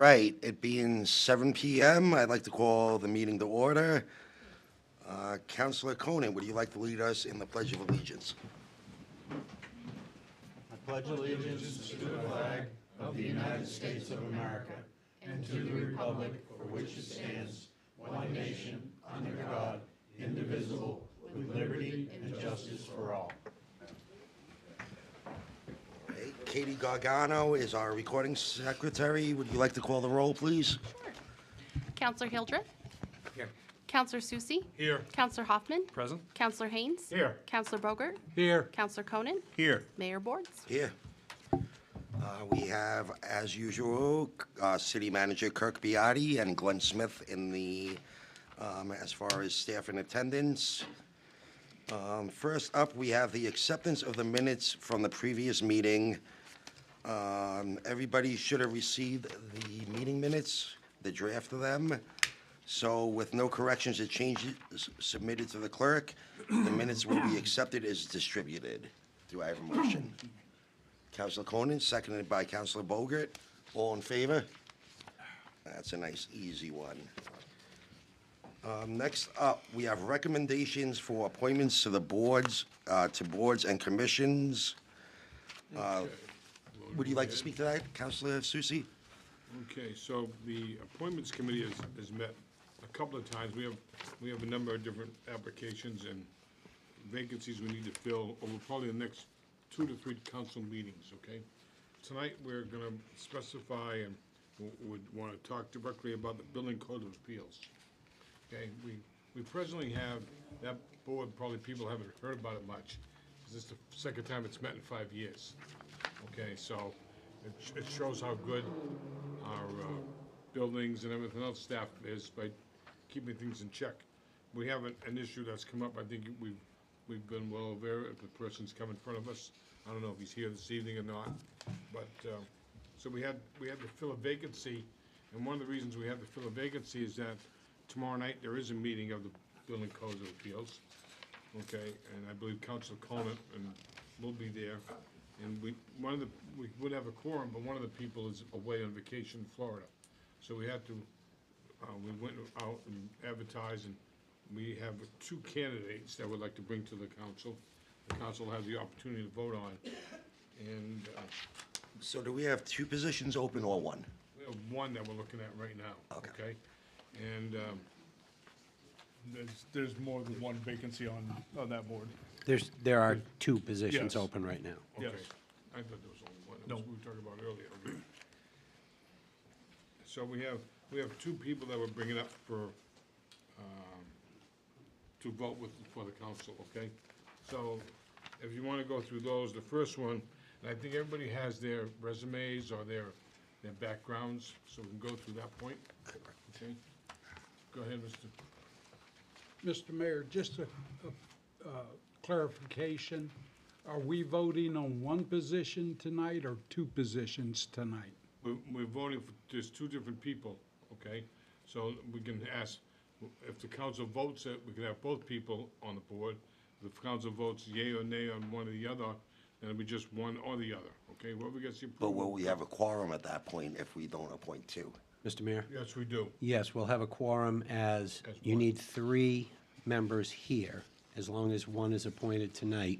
Right, it being 7 PM, I'd like to call the meeting to order. Councilor Conan, would you like to lead us in the Pledge of Allegiance? Okay, Katie Gargano is our recording secretary. Would you like to call the roll, please? Counselor Hildreth. Here. Counselor Susie. Here. Counselor Hoffman. Present. Counselor Haynes. Here. Counselor Bogert. Here. Counselor Conan. Here. Mayor Boards. Here. We have, as usual, City Manager Kirk Biotti and Glenn Smith in the, as far as staff in attendance. First up, we have the acceptance of the minutes from the previous meeting. Everybody should have received the meeting minutes, the draft of them. So with no corrections or changes submitted to the clerk, the minutes will be accepted as distributed. Do I have a motion? Councilor Conan, seconded by Councilor Bogert. All in favor? That's a nice, easy one. Next up, we have recommendations for appointments to the boards, and commissions. Would you like to speak to that, Councilor Susie? Okay, so the Appointments Committee has met a couple of times. We have a number of different applications and vacancies we need to fill over probably the next 2 to 3 council meetings, okay? Tonight, we're gonna specify and would wanna talk directly about the Building Code of Appeals. Okay, we presently have, that board, probably people haven't heard about it much, because it's the second time it's met in 5 years. Okay, so it shows how good our buildings and everything else staff is by keeping things in check. We have an issue that's come up, I think we've been well aware if the person's come in front of us. I don't know if he's here this evening or not, but, so we had to fill a vacancy, and one of the reasons we had to fill a vacancy is that tomorrow night, there is a meeting of the Building Codes of Appeals, okay, and I believe Councilor Conan will be there. And we would have a quorum, but one of the people is away on vacation in Florida. So we had to, we went out and advertised, and we have 2 candidates that we'd like to bring to the council. The council has the opportunity to vote on, and So do we have 2 positions open or 1? we have one that we're looking at right now, Okay. okay? And there's more than one vacancy on that board. There are 2 positions Yes. open right now. Okay, I thought there was only one. That was we were talking about earlier. Okay. So we have 2 people that we're bringing up for, to vote with, for the council, okay? So if you want to go through those, the first one, and I think everybody has their resumes or their backgrounds, so we can go through that point, okay? Go ahead, Mr. Mayor, just a clarification. Are we voting on 1 position tonight or 2 positions tonight? We're voting for, there's 2 different people, okay? So we can ask, if the council votes it, we can have both people on the board. If the council votes yea or nay on one or the other, then it'll be just one or the other, okay? Whoever gets the But approval. will we have a quorum at that point if we don't appoint 2? Mr. Mayor? Yes, we do. Yes, we'll have a quorum as As you one. need 3 members here. As long as 1 is appointed tonight,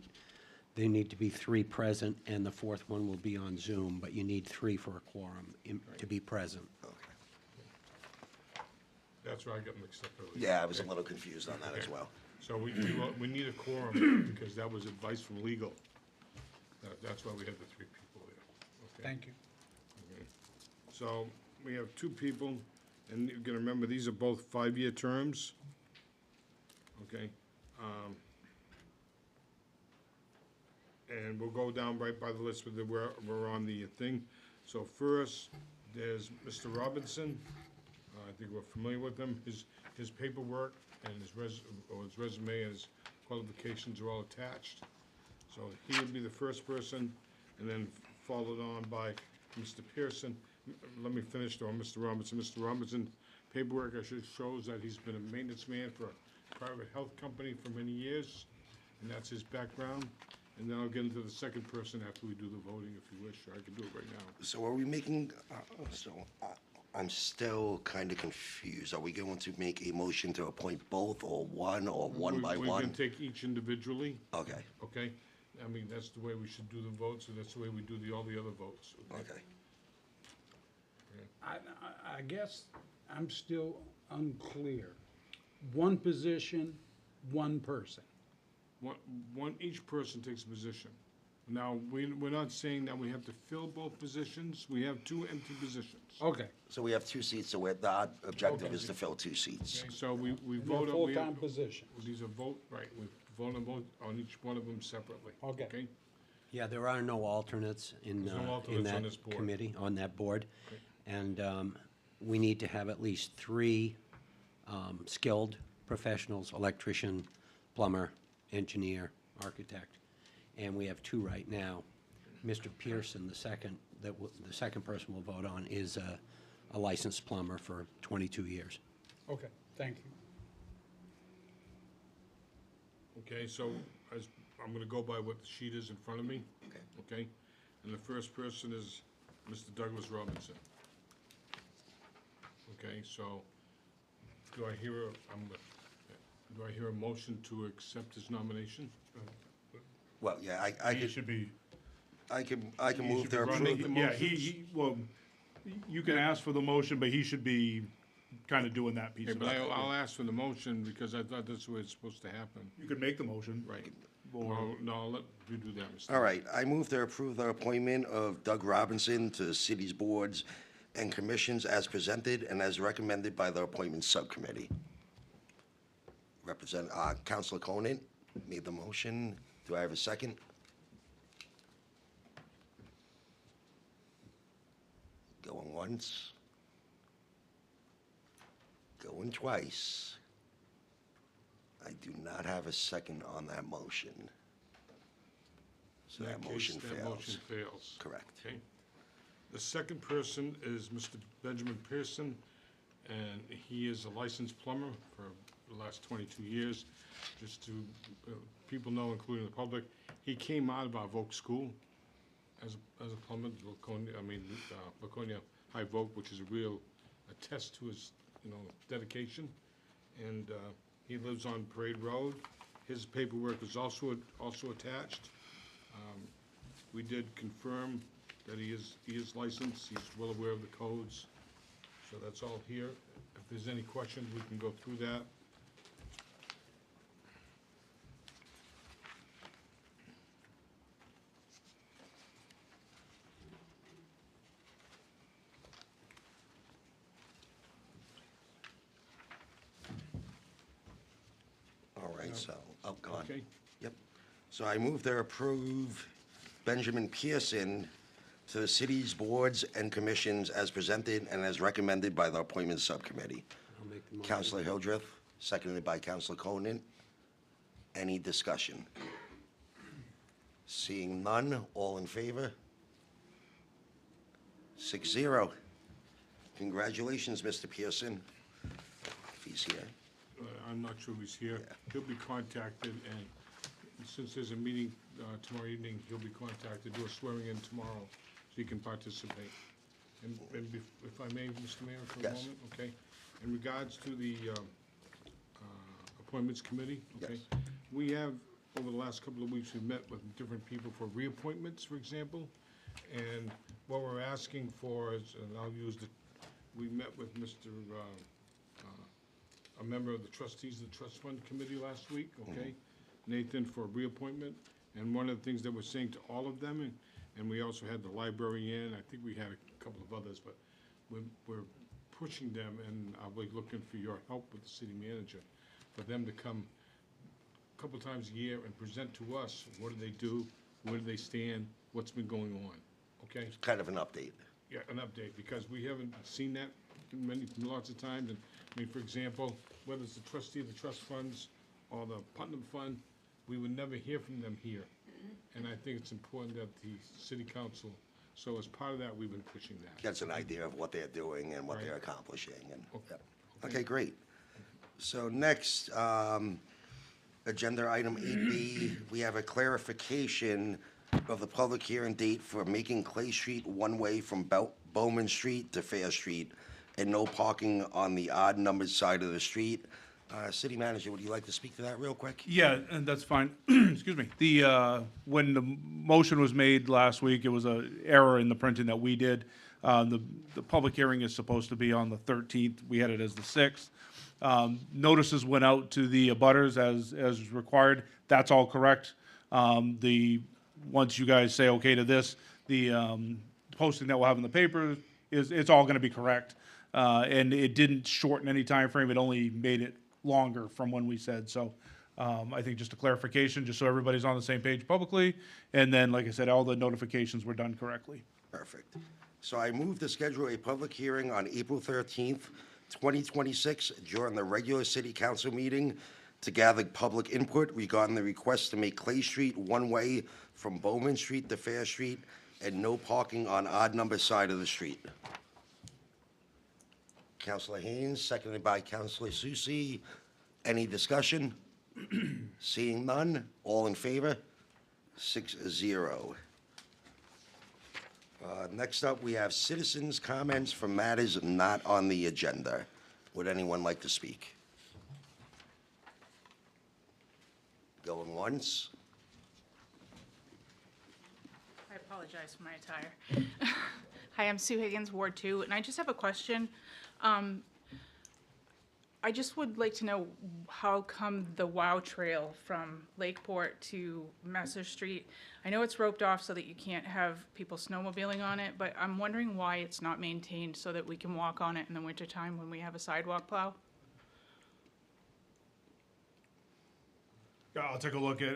there need to be 3 present, and the 4th one will be on Zoom, but you need 3 for a quorum to be present. Okay. That's where I got mixed up earlier. Yeah, I was a little confused on that as well. So we need a quorum because that was advice from legal. That's why we had the 3 people there, okay? Thank you. Okay. So we have 2 people, and you're gonna remember, these are both 5-year terms, okay? And we'll go down right by the list with we're on the thing. So first, there's Mr. Robinson. I think we're familiar with him. His paperwork and his resume and his qualifications are all attached. So he would be the first person, and then followed on by Mr. Pearson. Let me finish though, Mr. Robinson. Mr. Robinson, paperwork actually shows that he's been a maintenance man for a private health company for many years, and that's his background. And then I'll get into the second person after we do the voting, if you wish, or I can do it right now. So are we making, I'm still kind of confused. Are we going to make a motion to appoint both, or one by We one? can take each individually, Okay, okay? I mean, that's the way we should do the votes, and that's the way we do all the other votes. okay. I guess I'm still unclear. One position, one person. Each person takes a position. Now, we're not saying that we have to fill both positions, we have 2 empty positions. Okay. So we have 2 seats, so our objective is to fill 2 seats. Okay, so we And they're vote on. full-time positions. These are we vote on each one of them separately. Okay. Yeah, there are no alternates in, There's no in alternates on that this board. committee, on that board. And we need to have at least 3 skilled professionals, electrician, plumber, engineer, architect. And we have 2 right now. Mr. Pearson, the second person we'll vote on, is a licensed plumber for 22 years. Okay, thank you. Okay, so I'm gonna go by what the sheet is in front of me. Okay? And the first person is Mr. Douglas Robinson. Okay, so do I hear a motion to accept his nomination? Well, yeah, I He could, should be. I can he move should to be running- approve. the Yeah, motions? well, you can ask for the motion, but he should be kind of doing that piece Okay, of but it. I'll ask for the motion because I thought that's the way it's supposed to happen. You could make the motion. Right. Or, No, I'll let you do that, Mr. All right, I move to approve the appointment of Doug Robinson to the city's boards and commissions as presented and as recommended by the appointment subcommittee. Counselor Conant made the motion. Do I have a second? Going once. Going twice. I do not have a second on that motion. So In that case, motion that motion fails. fails. Correct. Okay. The second person is Mr. Benjamin Pearson, and he is a licensed plumber for the last 22 years. Just to, people know, including the public, he came out of our Voc school as a plumber, Laconia High Voc, which is a test to his, dedication. And he lives on Parade Road. His paperwork is also attached. We did confirm that he is licensed, he's well aware of the codes, so that's all here. If there's any questions, we can go through that. All right, so, go on. Okay? Yep. So I move to approve Benjamin Pearson to the city's boards and commissions as presented and as recommended by the appointment subcommittee. I'll make the motion. Counselor Hildreth, seconded by Counselor Conant. Any discussion? Seeing none, all in favor? 6-0. Congratulations, Mr. Pearson, if he's here. I'm not sure if he's here. He'll be contacted, and since there's a meeting tomorrow evening, he'll be contacted, do a swearing in tomorrow, so he can participate. And if I may, Mr. Mayor, for a Yes. moment, okay? In regards to the appointments committee, okay? Yes. We have, over the last couple of weeks, we've met with different people for reappointments, for example. And what we're asking for is, and I'll use we met with a member of the trustees of the trust fund committee last week, okay? Nathan, for reappointment. And one of the things that we're saying to all of them, and we also had the librarian, I think we had a couple of others, but we're pushing them, and I'll be looking for your help with the city manager, for them to come a couple times a year and present to us, what do they do, where do they stand, what's been going on, okay? Kind of an update. Yeah, an update, because we haven't seen that lots of times, and, for example, whether it's the trustee of the trust funds or the Putnam Fund, we would never hear from them here. And I think it's important that the city council, so as part of that, we've been pushing that. Gets an idea of what they're doing and what Right. they're accomplishing, and, Okay. yep. Okay, great. So next, agenda item 8B, we have a clarification of the public hearing date for making Clay Street one-way from Bowman Street to Fair Street and no parking on the odd-numbered side of the street. City Manager, would you like to speak to that real quick? Yeah, and that's fine. Excuse me. When the motion was made last week, it was a error in the printing that we did. The public hearing is supposed to be on the 13th. We had it as the 6th. Notices went out to the abutters as required. That's all correct. Once you guys say okay to this, the posting that we'll have in the paper it's all gonna be correct. And it didn't shorten any time frame. It only made it longer from when we said. So I think just a clarification, just so everybody's on the same page publicly. And then, like I said, all the notifications were done correctly. Perfect. So I move to schedule a public hearing on April 13th, 2026, during the regular city council meeting to gather public input regarding the request to make Clay Street one-way from Bowman Street to Fair Street and no parking on odd-number side of the street. Councilor Haynes, seconded by Councilor Susie. Any discussion? Seeing none, all in favor? 6-0. Next up, we have citizens' comments for matters not on the agenda. Would anyone like to speak? Going once? I apologize for my attire. Hi, I'm Sue Higgins, Ward 2, and I just have a question. I just would like to know how come the WOW Trail from Lakeport to Messer Street, I know it's roped off so that you can't have people snowmobiling on it, but I'm wondering why it's not maintained so that we can walk on it in the wintertime when we have a sidewalk plow? Yeah, I'll take a look at,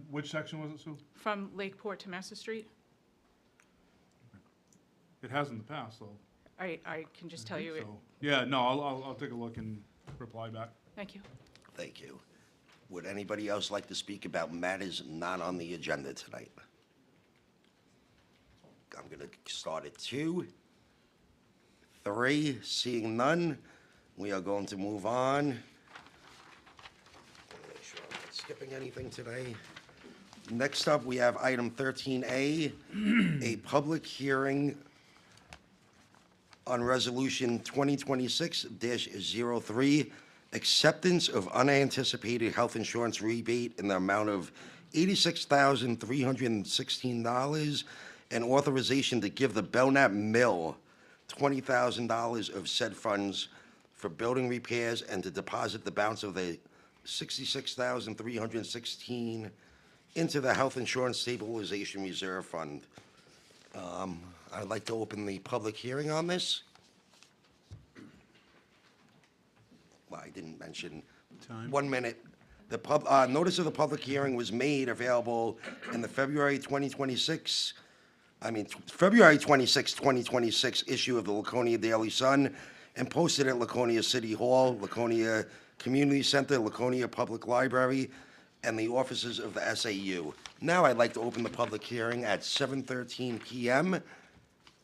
which section was it, Sue? From Lakeport to Messer Street? It has in the past, though. I can just tell you it. So, yeah, no, I'll take a look and reply back. Thank you. Thank you. Would anybody else like to speak about matters not on the agenda tonight? I'm going to start at 2, 3. Seeing none, we are going to move on. Make sure I'm not skipping anything today. Next up, we have item 13A, a public hearing on Resolution 2026-03, acceptance of unanticipated health insurance rebate in the amount of $86,316 and authorization to give the Belknap Mill $20,000 of said funds for building repairs and to deposit the balance of the $66,316 into the Health Insurance Stabilization Reserve Fund. I'd like to open the public hearing on this. Well, I didn't mention. Time? 1 minute. The notice of the public hearing was made available in the February 26, 2026 issue of the Laconia Daily Sun and posted at Laconia City Hall, Laconia Community Center, Laconia Public Library, and the offices of the SAU. Now I'd like to open the public hearing at 7:13 p.m.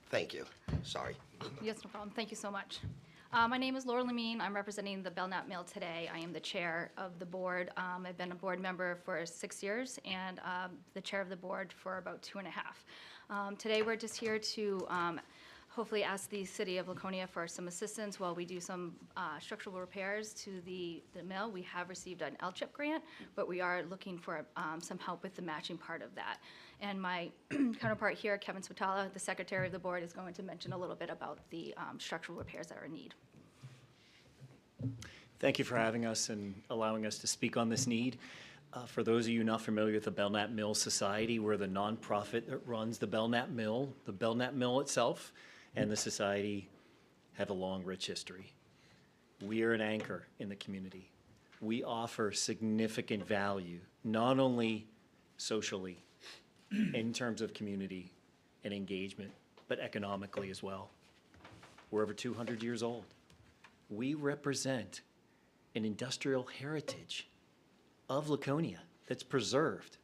Thank you. Sorry. Yes, no problem. Thank you so much. My name is Laura Lamine. I'm representing the Belknap Mill today. I am the chair of the board. I've been a board member for 6 years and the chair of the board for about 2.5. Today, we're just here to hopefully ask the city of Laconia for some assistance while we do some structural repairs to the mill. We have received an LCHIP grant, but we are looking for some help with the matching part of that. And my counterpart here, Kevin Spatala, the secretary of the board, is going to mention a little bit about the structural repairs that are in need. Thank you for having us and allowing us to speak on this need. For those of you not familiar with the Belknap Mill Society, we're the nonprofit that runs the Belknap Mill. The Belknap Mill itself and the society have a long, rich history. We are an anchor in the community. We offer significant value, not only socially, in terms of community and engagement, but economically as well. We're over 200 years old. We represent an industrial heritage of Laconia that's preserved.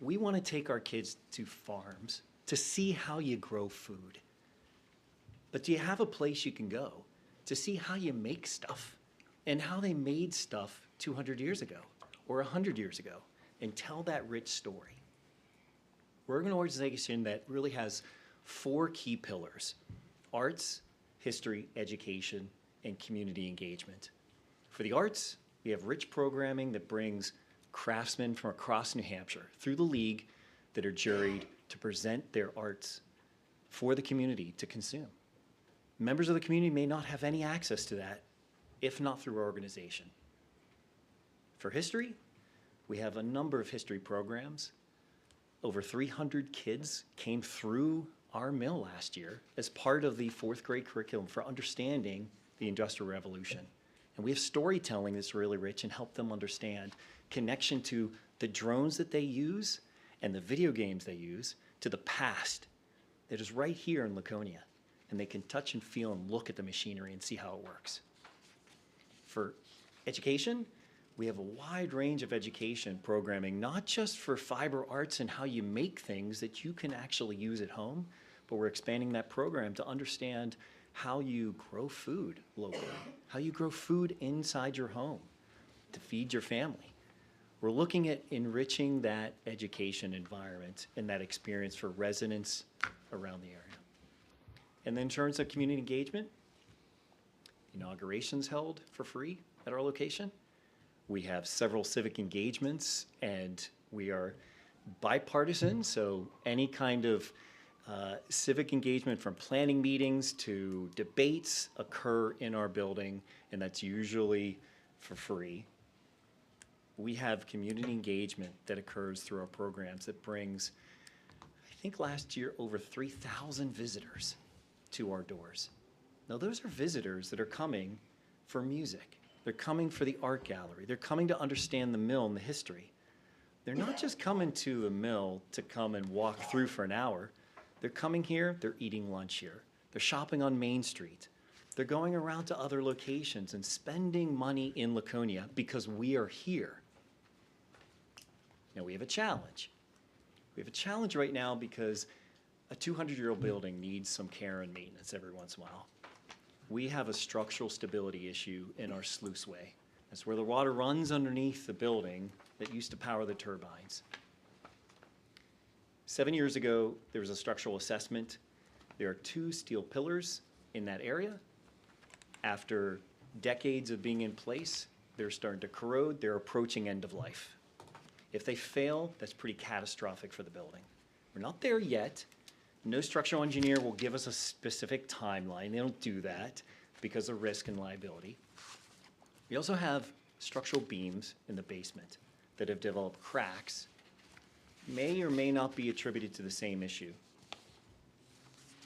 We want to take our kids to farms to see how you grow food. But do you have a place you can go to see how you make stuff and how they made stuff 200 years ago or 100 years ago and tell that rich story? We're an organization that really has 4 key pillars: arts, history, education, and community engagement. For the arts, we have rich programming that brings craftsmen from across New Hampshire through the league that are juried to present their arts for the community to consume. Members of the community may not have any access to that if not through our organization. For history, we have a number of history programs. Over 300 kids came through our mill last year as part of the fourth grade curriculum for understanding the Industrial Revolution. And we have storytelling that's really rich and help them understand connection to the drones that they use and the video games they use to the past that is right here in Laconia. And they can touch and feel and look at the machinery and see how it works. For education, we have a wide range of education programming, not just for fiber arts and how you make things that you can actually use at home, but we're expanding that program to understand how you grow food locally, how you grow food inside your home to feed your family. We're looking at enriching that education environment and that experience for residents around the area. And then in terms of community engagement, inaugurations held for free at our location. We have several civic engagements, and we are bipartisan, so any kind of civic engagement from planning meetings to debates occur in our building, and that's usually for free. We have community engagement that occurs through our programs that brings, I think last year, over 3,000 visitors to our doors. Now, those are visitors that are coming for music. They're coming for the art gallery. They're coming to understand the mill and the history. They're not just coming to the mill to come and walk through for an hour. They're coming here, they're eating lunch here. They're shopping on Main Street. They're going around to other locations and spending money in Laconia because we are here. Now, we have a challenge. We have a challenge right now because a 200-year-old building needs some care and maintenance every once in a while. We have a structural stability issue in our sluiceway. That's where the water runs underneath the building that used to power the turbines. 7 years ago, there was a structural assessment. There are 2 steel pillars in that area. After decades of being in place, they're starting to corrode. They're approaching end of life. If they fail, that's pretty catastrophic for the building. We're not there yet. No structural engineer will give us a specific timeline. They don't do that because of risk and liability. We also have structural beams in the basement that have developed cracks, may or may not be attributed to the same issue.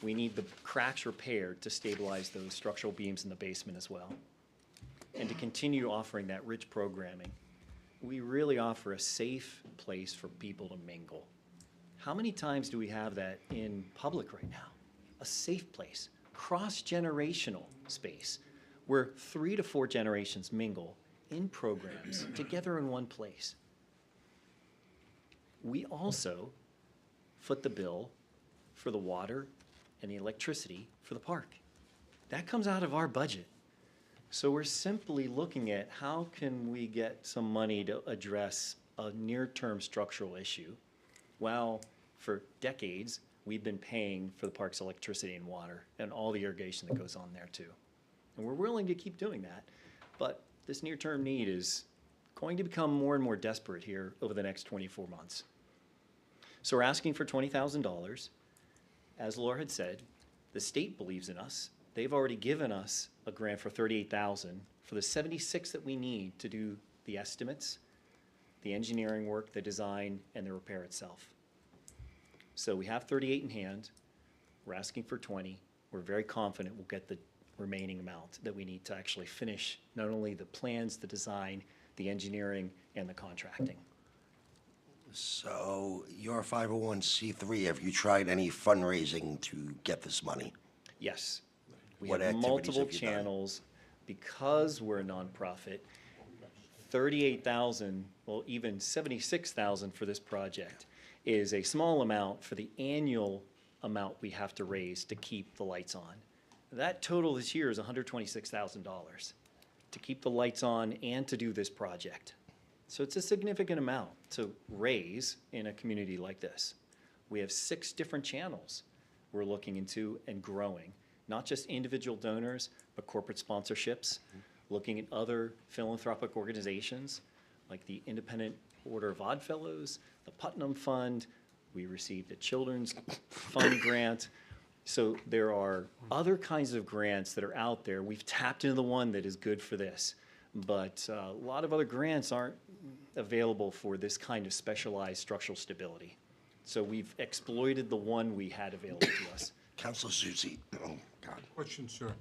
We need the cracks repaired to stabilize those structural beams in the basement as well. And to continue offering that rich programming, we really offer a safe place for people to mingle. How many times do we have that in public right now? A safe place, cross-generational space, where 3 to 4 generations mingle in programs together in one place. We also foot the bill for the water and the electricity for the park. That comes out of our budget. So we're simply looking at how can we get some money to address a near-term structural issue, while for decades we've been paying for the park's electricity and water and all the irrigation that goes on there too. And we're willing to keep doing that, but this near-term need is going to become more and more desperate here over the next 24 months. So we're asking for $20,000. As Laura had said, the state believes in us. They've already given us a grant for $38,000 for the 76 that we need to do the estimates, the engineering work, the design, and the repair itself. So we have 38 in hand. We're asking for 20. We're very confident we'll get the remaining amount that we need to actually finish not only the plans, the design, the engineering, and the contracting. So you're a 501c3. Have you tried any fundraising to get this money? Yes. We What have activities multiple have you done? channels. Because we're a nonprofit, 38,000, well, even 76,000 for this project is a small amount for the annual amount we have to raise to keep the lights on. That total this year is $126,000 to keep the lights on and to do this project. So it's a significant amount to raise in a community like this. We have 6 different channels we're looking into and growing. not just individual donors, but corporate sponsorships, looking at other philanthropic organizations like the Independent Order of Odd Fellows, the Putnam Fund. We received a Children's Fund grant. So there are other kinds of grants that are out there. We've tapped into the one that is good for this, but a lot of other grants aren't available for this kind of specialized structural stability. So we've exploited the one we had available to us. Councilor Suzie. Oh, God. Question, sir.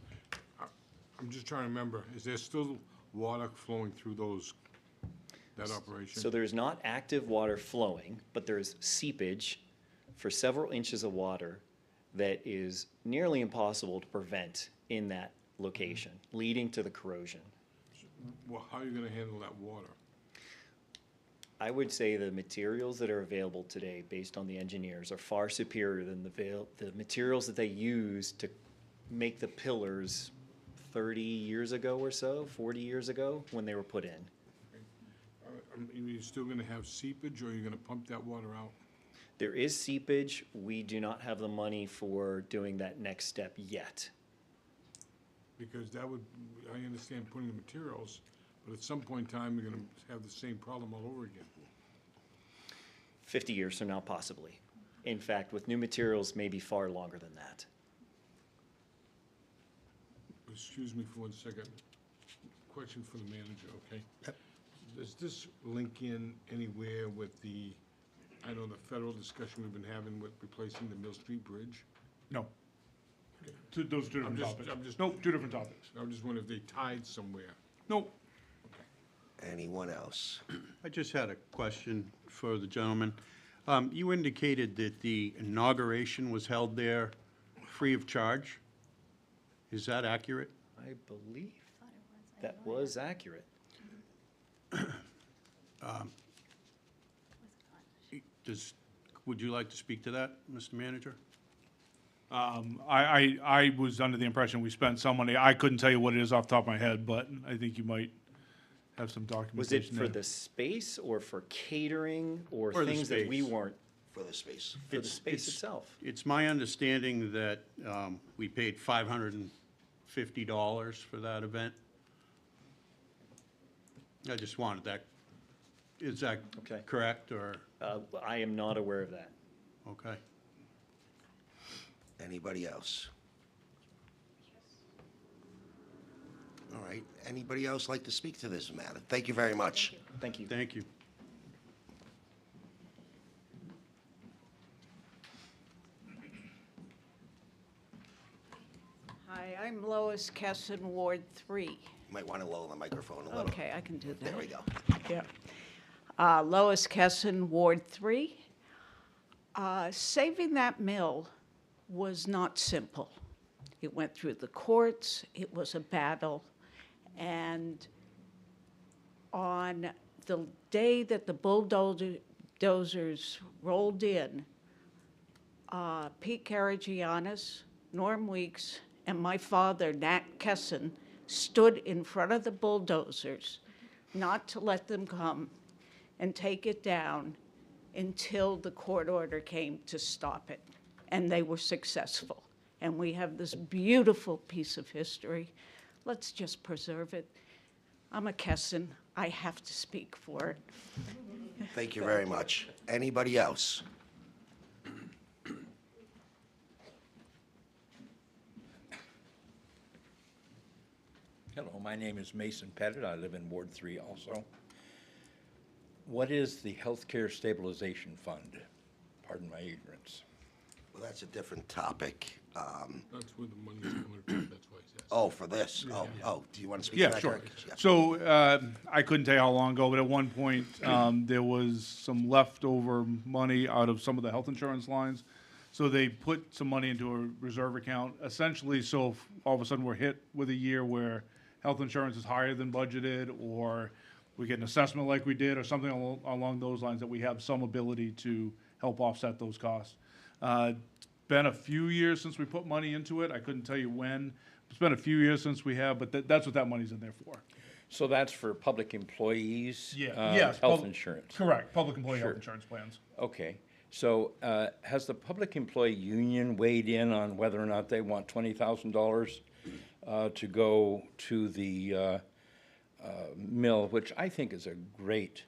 I'm just trying to remember, is there still water flowing through that operation? So there's not active water flowing, but there's seepage for several inches of water that is nearly impossible to prevent in that location, leading to the corrosion. Well, how are you gonna handle that water? I would say the materials that are available today, based on the engineers, are far superior than the materials that they used to make the pillars 30 years ago or so, 40 years ago, when they were put in. Are you still gonna have seepage, or are you gonna pump that water out? There is seepage. We do not have the money for doing that next step yet. Because that would, I understand putting the materials, but at some point in time, you're gonna have the same problem all over again. 50 years from now, possibly. In fact, with new materials, maybe far longer than that. Excuse me for 1 second. Question for the manager, okay? Does this link in anywhere with the, I know the federal discussion we've been having with replacing the Mill Street Bridge? No. Those two different topics. I'm just- Nope, two different topics. I was just wondering if they tied somewhere. Nope. Anyone else? I just had a question for the gentleman. You indicated that the inauguration was held there free of charge. Is that accurate? I believe that was accurate. Would you like to speak to that, Mr. Manager? I was under the impression we spent some money. I couldn't tell you what it is off the top of my head, but I think you might have some Was it documentation for there. the space or for catering or For the things that we space. weren't, For the space. for the It's- space it's- itself? It's my understanding that we paid $550 for that event. I just wanted that, is that Okay. correct, or, I am not aware of that. okay? Anybody else? All right, anybody else like to speak to this matter? Thank you very much. Thank you. Thank you. Hi, I'm Lois Kesson, Ward 3. You might want to lower the microphone a little. Okay, I can do that. There we go. Yeah. Lois Kesson, Ward 3. Saving that mill was not simple. It went through the courts, it was a battle, and on the day that the bulldozers rolled in, Pete Karagianis, Norm Weeks, and my father, Nat Kesson, stood in front of the bulldozers not to let them come and take it down until the court order came to stop it. And they were successful. And we have this beautiful piece of history. Let's just preserve it. I'm a Kesson. I have to speak for it. Thank you very much. Anybody else? Hello, my name is Mason Pettit. I live in Ward 3 also. What is the Healthcare Stabilization Fund? Pardon my ignorance. Well, that's a different topic. That's where the money's coming from, that's why it's Oh, for this? Oh, do you want to speak to Yeah, that? sure. Greg? Yeah. So, I couldn't tell you how long ago, but at one point, there was some leftover money out of some of the health insurance lines. So they put some money into a reserve account, essentially, so if all of a sudden we're hit with a year where health insurance is higher than budgeted, or we get an assessment like we did, or something along those lines, that we have some ability to help offset those costs. It's been a few years since we put money into it. I couldn't tell you when. It's been a few years since we have, but that's what that money's in there for. So that's for public employees? Yes. Health insurance? Correct, public employee Sure. health insurance plans. Okay. So, has the public employee union weighed in on whether or not they want $20,000 to go to the mill, which I think is a great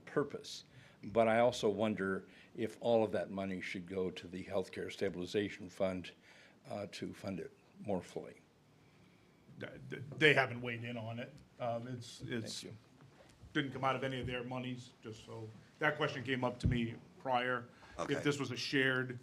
purpose. But I also wonder if all of that money should go to the Healthcare Stabilization Fund to fund it more fully. They haven't weighed in on it. It's Thank you. didn't come out of any of their monies, just so, that question came up to me prior. Okay. If this was a shared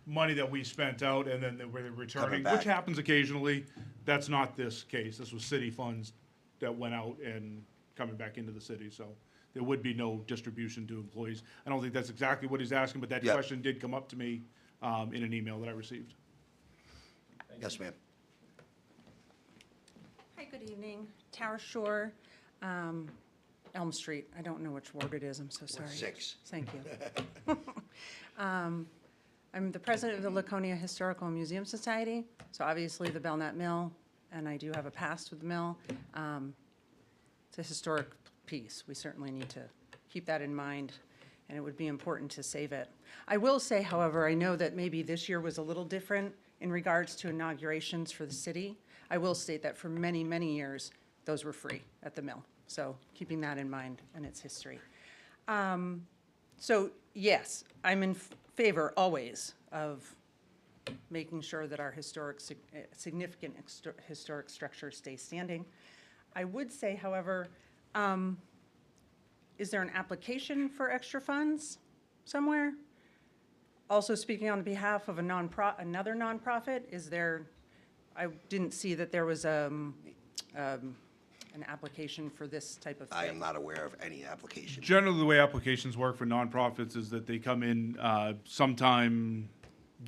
money that we spent out and then they were returning, back. which happens occasionally, that's not this case. This was city funds that went out and coming back into the city, so there would be no distribution to employees. I don't think that's exactly what he's asking, but that Yep. question did come up to me in an email that I received. Yes, ma'am. Hi, good evening. Tower Shore, Elm Street. I don't know which ward it is, I'm so sorry. 6. Thank you. I'm the president of the Laconia Historical and Museum Society, so obviously the Belknap Mill, and I do have a past with the mill. It's a historic piece. We certainly need to keep that in mind, and it would be important to save it. I will say, however, I know that maybe this year was a little different in regards to inaugurations for the city. I will state that for many, many years, those were free at the mill. So keeping that in mind and its history. So yes, I'm in favor always of making sure that our significant historic structures stay standing. I would say, however, is there an application for extra funds somewhere? Also speaking on behalf of another nonprofit, is there, I didn't see that there was an application for this type of thing. I am not aware of any application. Generally, the way applications work for nonprofits is that they come in sometime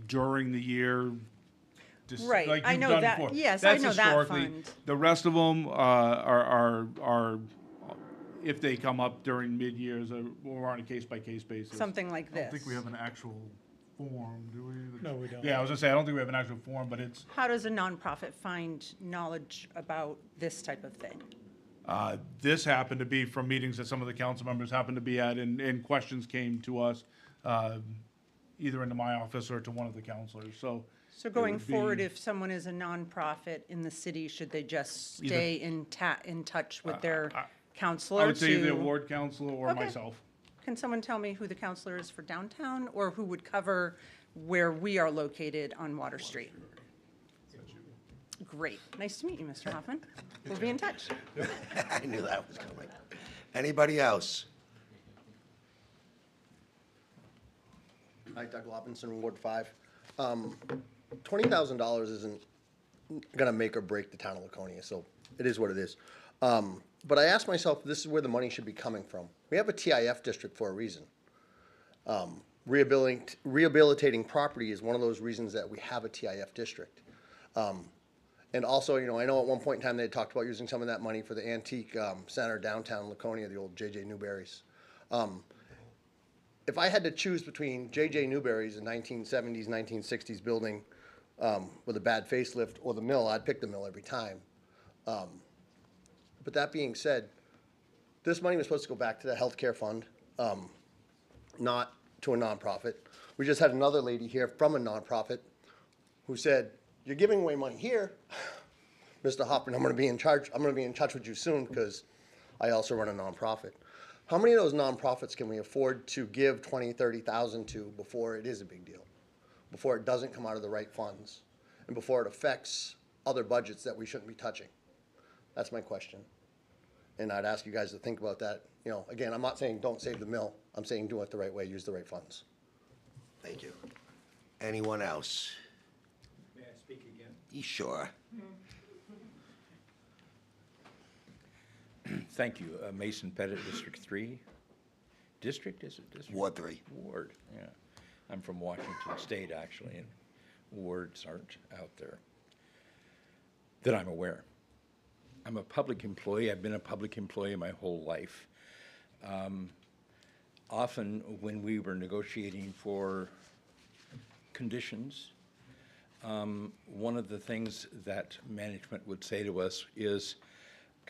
during the year. just Right, like I you've know done that- before. yes, I That's know that historically- fund. The rest of them are, if they come up during mid-years, or on a case-by-case basis. Something like I don't this. think we have an actual form, do we? No, we don't. Yeah, I was gonna say, I don't think we have an actual form, but it's, How does a nonprofit find knowledge about this type of thing? this happened to be from meetings that some of the council members happened to be at, and questions came to us, either into my office or to one of the counselors, so. So it going would forward, be- if someone is a nonprofit in the city, should they just Either- stay in touch with their I counselor would say the to? ward counselor or Okay. myself. Can someone tell me who the counselor is for downtown, or who would cover where we are located on Water Street? Great. Nice to meet you, Mr. Hoffman. We'll be in touch. I knew that was coming. Anybody else? Hi, Doug Robinson, Ward 5. $20,000 isn't gonna make or break the town of Laconia, so it is what it is. But I asked myself, this is where the money should be coming from. We have a TIF district for a reason. Rehabilitating property is one of those reasons that we have a TIF district. And also, you know, I know at one point in time they had talked about using some of that money for the antique center downtown Laconia, the old J.J. Newberry's. If I had to choose between J.J. Newberry's, a 1970s, 1960s building with a bad facelift, or the mill, I'd pick the mill every time. But that being said, this money was supposed to go back to the healthcare fund, not to a nonprofit. We just had another lady here from a nonprofit who said, "You're giving away money here, Mr. Hoffman. I'm going to be in charge. I'm going to be in touch with you soon because I also run a nonprofit." How many of those nonprofits can we afford to give 20, 30,000 to before it is a big deal? Before it doesn't come out of the right funds, and before it affects other budgets that we shouldn't be touching? That's my question. And I'd ask you guys to think about that. You know, again, I'm not saying don't save the mill. I'm saying do it the right way, use the right funds. Thank you. Anyone else? May I speak again? Sure. Thank you. Mason Pettit, District 3. District, is it district? Ward 3. Ward, yeah. I'm from Washington State, actually, and wards aren't out there that I'm aware. I'm a public employee. I've been a public employee my whole life. Often when we were negotiating for conditions, one of the things that management would say to us is,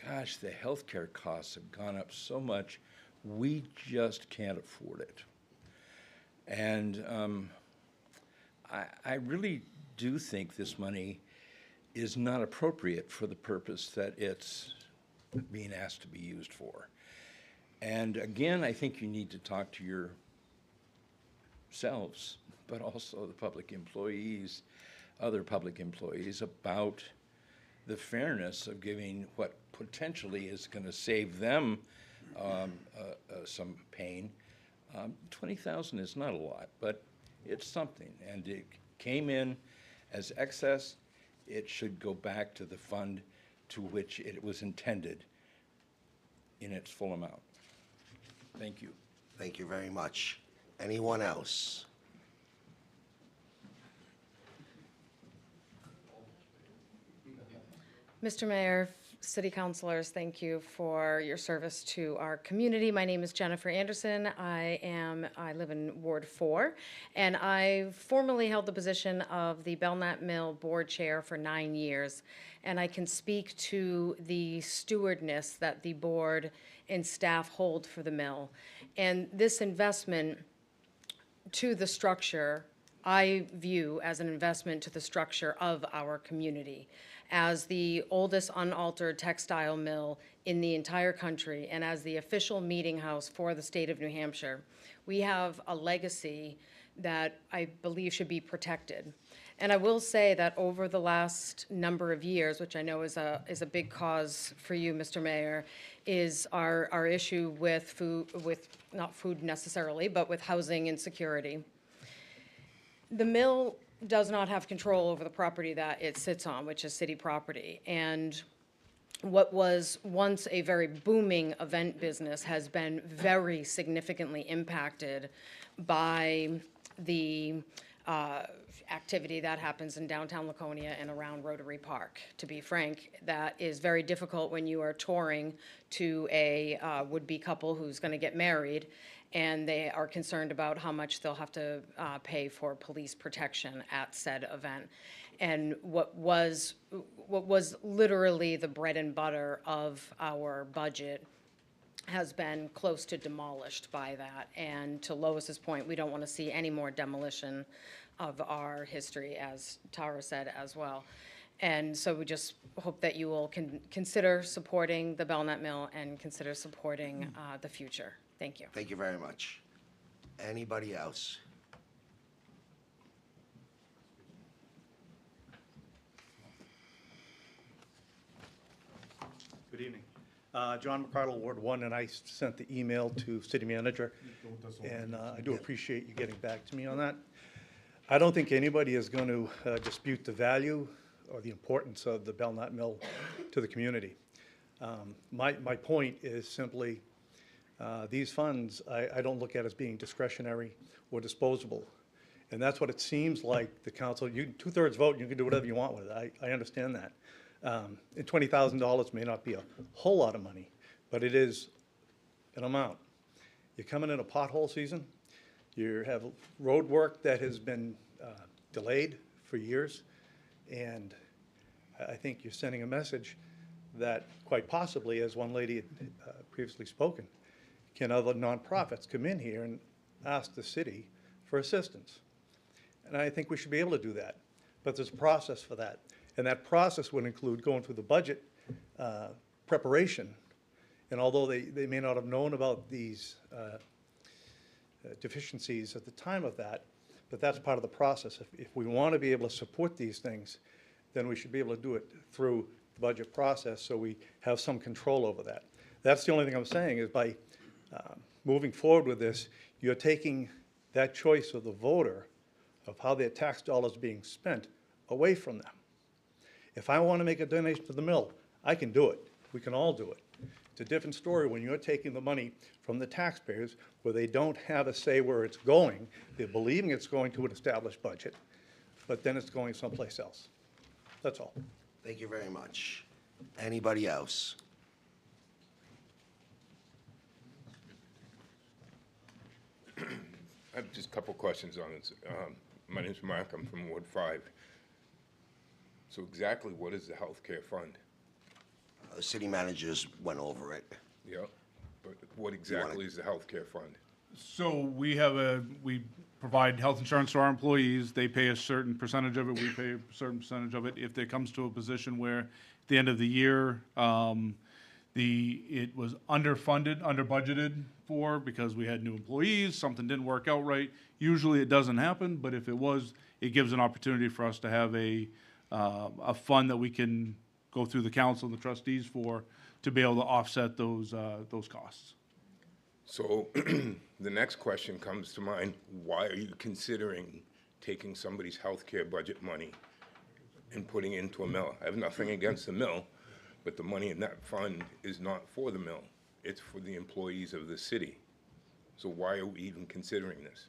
gosh, the healthcare costs have gone up so much. We just can't afford it. And I really do think this money is not appropriate for the purpose that it's being asked to be used for. And again, I think you need to talk to yourselves, but also the public employees, other public employees, about the fairness of giving what potentially is going to save them some pain. 20,000 is not a lot, but it's something, and it came in as excess. It should go back to the fund to which it was intended in its full amount. Thank you. Thank you very much. Anyone else? Mr. Mayor, city councilors, thank you for your service to our community. My name is Jennifer Anderson. I live in Ward 4, and I formerly held the position of the Belknap Mill Board Chair for 9 years. And I can speak to the stewardness that the board and staff hold for the mill. And this investment to the structure, I view as an investment to the structure of our community. As the oldest unaltered textile mill in the entire country and as the official meeting house for the state of New Hampshire, we have a legacy that I believe should be protected. And I will say that over the last number of years, which I know is a big cause for you, Mr. Mayor, is our issue with food, not food necessarily, but with housing insecurity. The mill does not have control over the property that it sits on, which is city property. And what was once a very booming event business has been very significantly impacted by the activity that happens in downtown Laconia and around Rotary Park. To be frank, that is very difficult when you are touring to a would-be couple who's going to get married, and they are concerned about how much they'll have to pay for police protection at said event. And what was literally the bread and butter of our budget has been close to demolished by that. And to Lois's point, we don't want to see any more demolition of our history, as Tara said as well. And so we just hope that you will consider supporting the Belknap Mill and consider supporting the future. Thank you. Thank you very much. Anybody else? Good evening. John McCardle, Ward 1, and I sent the email to city manager, and I do appreciate you getting back to me on that. I don't think anybody is going to dispute the value or the importance of the Belknap Mill to the community. My point is simply these funds I don't look at as being discretionary or disposable. And that's what it seems like the council, you two-thirds vote, you can do whatever you want with it. I understand that. And $20,000 may not be a whole lot of money, but it is an amount. You're coming in a pothole season. You have road work that has been delayed for years. And I think you're sending a message that quite possibly, as one lady had previously spoken, can other nonprofits come in here and ask the city for assistance? And I think we should be able to do that. But there's a process for that. And that process would include going through the budget preparation. And although they may not have known about these deficiencies at the time of that, but that's part of the process. If we want to be able to support these things, then we should be able to do it through the budget process so we have some control over that. That's the only thing I'm saying is by moving forward with this, you're taking that choice of the voter of how their tax dollars are being spent away from them. If I want to make a donation to the mill, I can do it. We can all do it. It's a different story when you're taking the money from the taxpayers where they don't have a say where it's going. They're believing it's going to an established budget, but then it's going someplace else. That's all. Thank you very much. Anybody else? I have just a couple questions on this. My name's Mark, I'm from Ward 5. So exactly what is the healthcare fund? The city managers went over it. Yeah. But what exactly is the healthcare fund? So we provide health insurance to our employees. They pay a certain percentage of it, we pay a certain percentage of it. If it comes to a position where at the end of the year, it was underfunded, under budgeted for because we had new employees, something didn't work out right. Usually it doesn't happen, but if it was, it gives an opportunity for us to have a fund that we can go through the council and the trustees for to be able to offset those costs. So the next question comes to mind, why are you considering taking somebody's healthcare budget money and putting it into a mill? I have nothing against the mill, but the money in that fund is not for the mill. It's for the employees of the city. So why are we even considering this?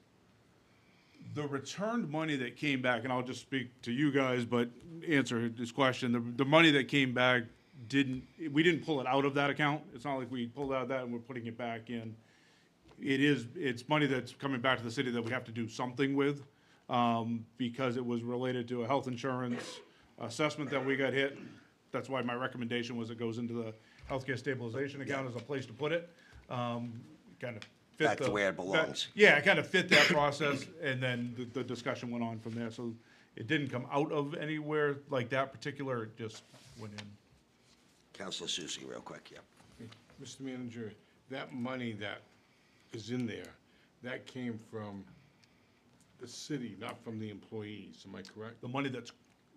The returned money that came back, and I'll just speak to you guys, but answer this question, the money that came back we didn't pull it out of that account. It's not like we pulled out of that and we're putting it back in. It's money that's coming back to the city that we have to do something with, because it was related to a health insurance assessment that we got hit. That's why my recommendation was it goes into the healthcare stabilization account as a place to put it. Kind of fit Back to where it belongs. Yeah, it kind of fit that process, and then the discussion went on from there. So it didn't come out of anywhere like that particular, it just went in. Councilor Susie, real quick, yeah. Mr. Manager, that money that is in there, that came from the city, not from the employees, am I correct? The money that's,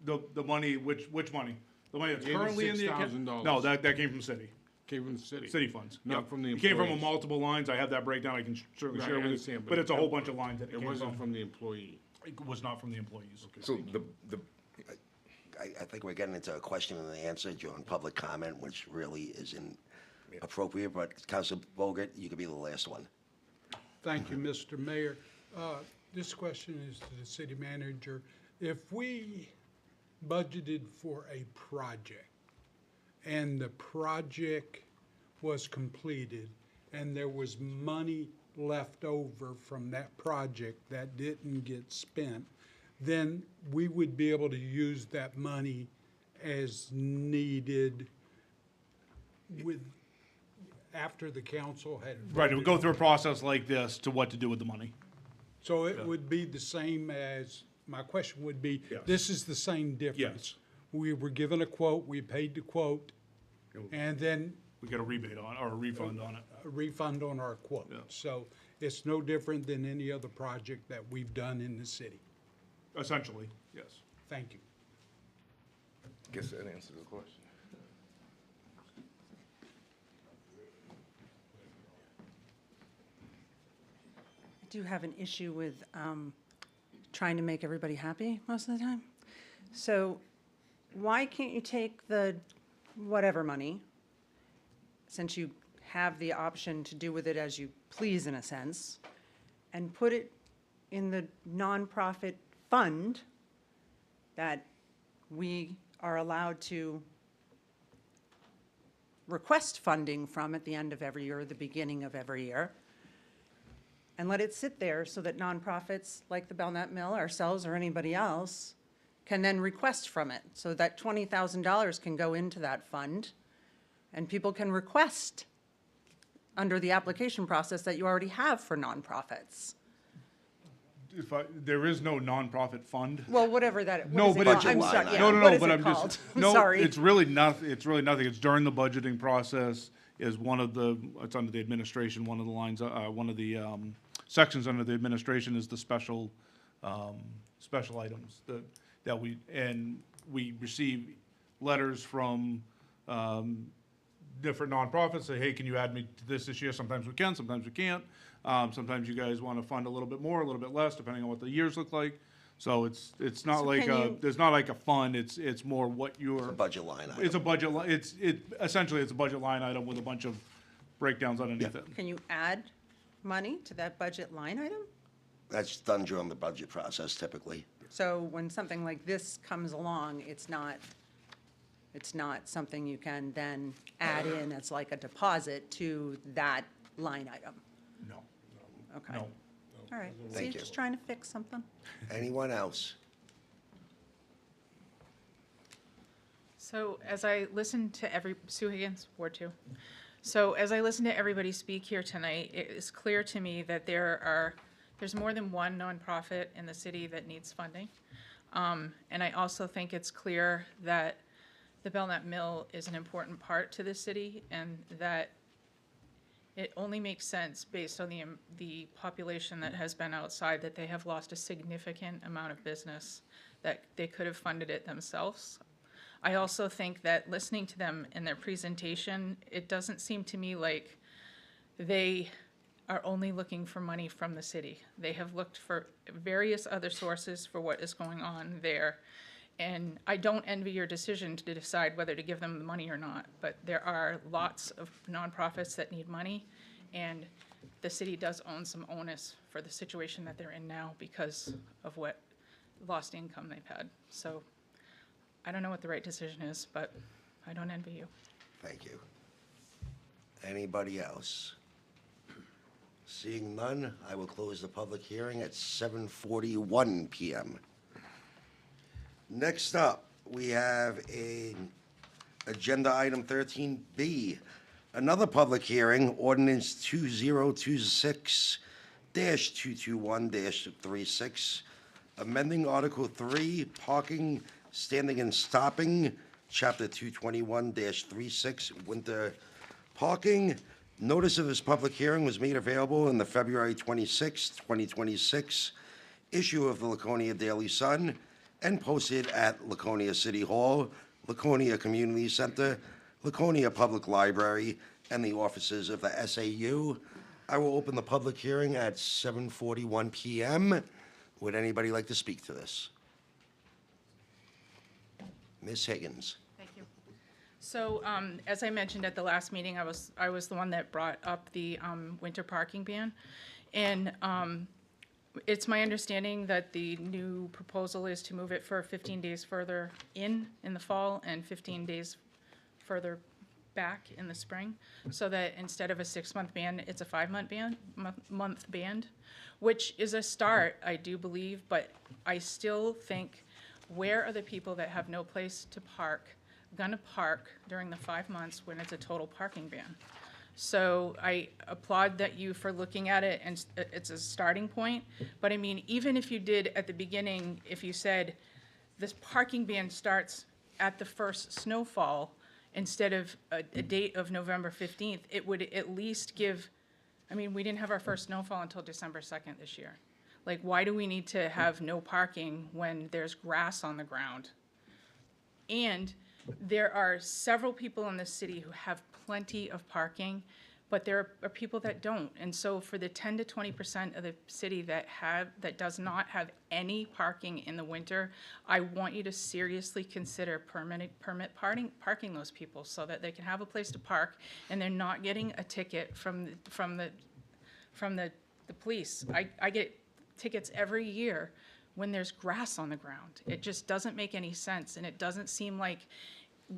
the money, which money? The money that's currently in the account? $86,000. No, that came from city. Came from the city? City funds. Not Yep. from the It came from employees? multiple lines. I have that breakdown. I can certainly Right, share I with you. understand, But it's a whole bunch of lines that it It came wasn't from. from the employee? It was not from the employees. So I think we're getting into a question and answer during public comment, which really isn't appropriate, but Councilor Bogert, you could be the last one. Thank you, Mr. Mayor. This question is to the city manager. If we budgeted for a project and the project was completed and there was money left over from that project that didn't get spent, then we would be able to use that money as needed after the council had. Right, it would go voted. through a process like this to what to do with the money. So it would be the same as, my question would be, Yes. this is the same difference? Yes. We were given a quote, we paid the quote, and then We get a rebate on, or a refund on it. a refund on our quote. Yeah. So it's no different than any other project that we've done in the city. Essentially, yes. Thank you. guess that answers the question. I do have an issue with trying to make everybody happy most of the time. So why can't you take the whatever money, since you have the option to do with it as you please in a sense, and put it in the nonprofit fund that we are allowed to request funding from at the end of every year or the beginning of every year, and let it sit there so that nonprofits like the Belknap Mill, ourselves, or anybody else can then request from it. So that $20,000 can go into that fund, and people can request under the application process that you already have for nonprofits. There is no nonprofit fund. Well, whatever that, No, what is but it it's, called? I'm sorry, yeah, no, what is but it I'm called? just, I'm no, sorry. it's really nothing, it's during the budgeting process is one of the, it's under the administration, one of the lines, one of the, sections under the administration is the special items that we receive letters from, different nonprofits, say, hey, can you add me to this year? Sometimes we can, sometimes we can't. Sometimes you guys want to fund a little bit more, a little bit less, depending on what the years look like. So it's not So like can you- there's not like a fund, it's more what your. Budget line item. It's a budget, essentially it's a budget line item with a bunch of breakdowns underneath it. Can you add money to that budget line item? That's done during the budget process typically. So when something like this comes along, it's not something you can then add in as like a deposit to that line item? No. Okay. No. All right. See, Thank you. just trying to fix something. Anyone else? So as I listened to Sue Higgins, Ward 2. So as I listen to everybody speak here tonight, it is clear to me that there's more than one nonprofit in the city that needs funding. And I also think it's clear that the Belknap Mill is an important part to the city, and that it only makes sense based on the population that has been outside, that they have lost a significant amount of business, that they could have funded it themselves. I also think that listening to them in their presentation, it doesn't seem to me like they are only looking for money from the city. They have looked for various other sources for what is going on there. And I don't envy your decision to decide whether to give them the money or not, but there are lots of nonprofits that need money, and the city does own some onus for the situation that they're in now because of what lost income they've had. So I don't know what the right decision is, but I don't envy you. Thank you. Anybody else? Seeing none, I will close the public hearing at 7:41 PM. Next up, we have agenda item 13B, another public hearing, ordinance 2026-221-36, amending Article 3, parking, standing and stopping, Chapter 221-36, winter parking. Notice of this public hearing was made available in the February 26, 2026 issue of the Laconia Daily Sun and posted at Laconia City Hall, Laconia Community Center, Laconia Public Library, and the offices of the SAU. I will open the public hearing at 7:41 PM. Would anybody like to speak to this? Ms. Higgins. Thank you. So, as I mentioned at the last meeting, I was the one that brought up the winter parking ban. And it's my understanding that the new proposal is to move it for 15 days further in the fall and 15 days further back in the spring, so that instead of a 6-month ban, it's a 5-month ban, which is a start, I do believe, but I still think, where are the people that have no place to park gonna park during the 5 months when it's a total parking ban? So I applaud that you for looking at it, and it's a starting point. But I mean, even if you did at the beginning, if you said this parking ban starts at the first snowfall instead of a date of November 15th, it would at least give, I mean, we didn't have our first snowfall until December 2nd this year. Like, why do we need to have no parking when there's grass on the ground? And there are several people in the city who have plenty of parking, but there are people that don't. And so for the 10 to 20% of the city that does not have any parking in the winter, I want you to seriously consider permit parking those people so that they can have a place to park and they're not getting a ticket from the police. I get tickets every year when there's grass on the ground. It just doesn't make any sense, and it doesn't seem like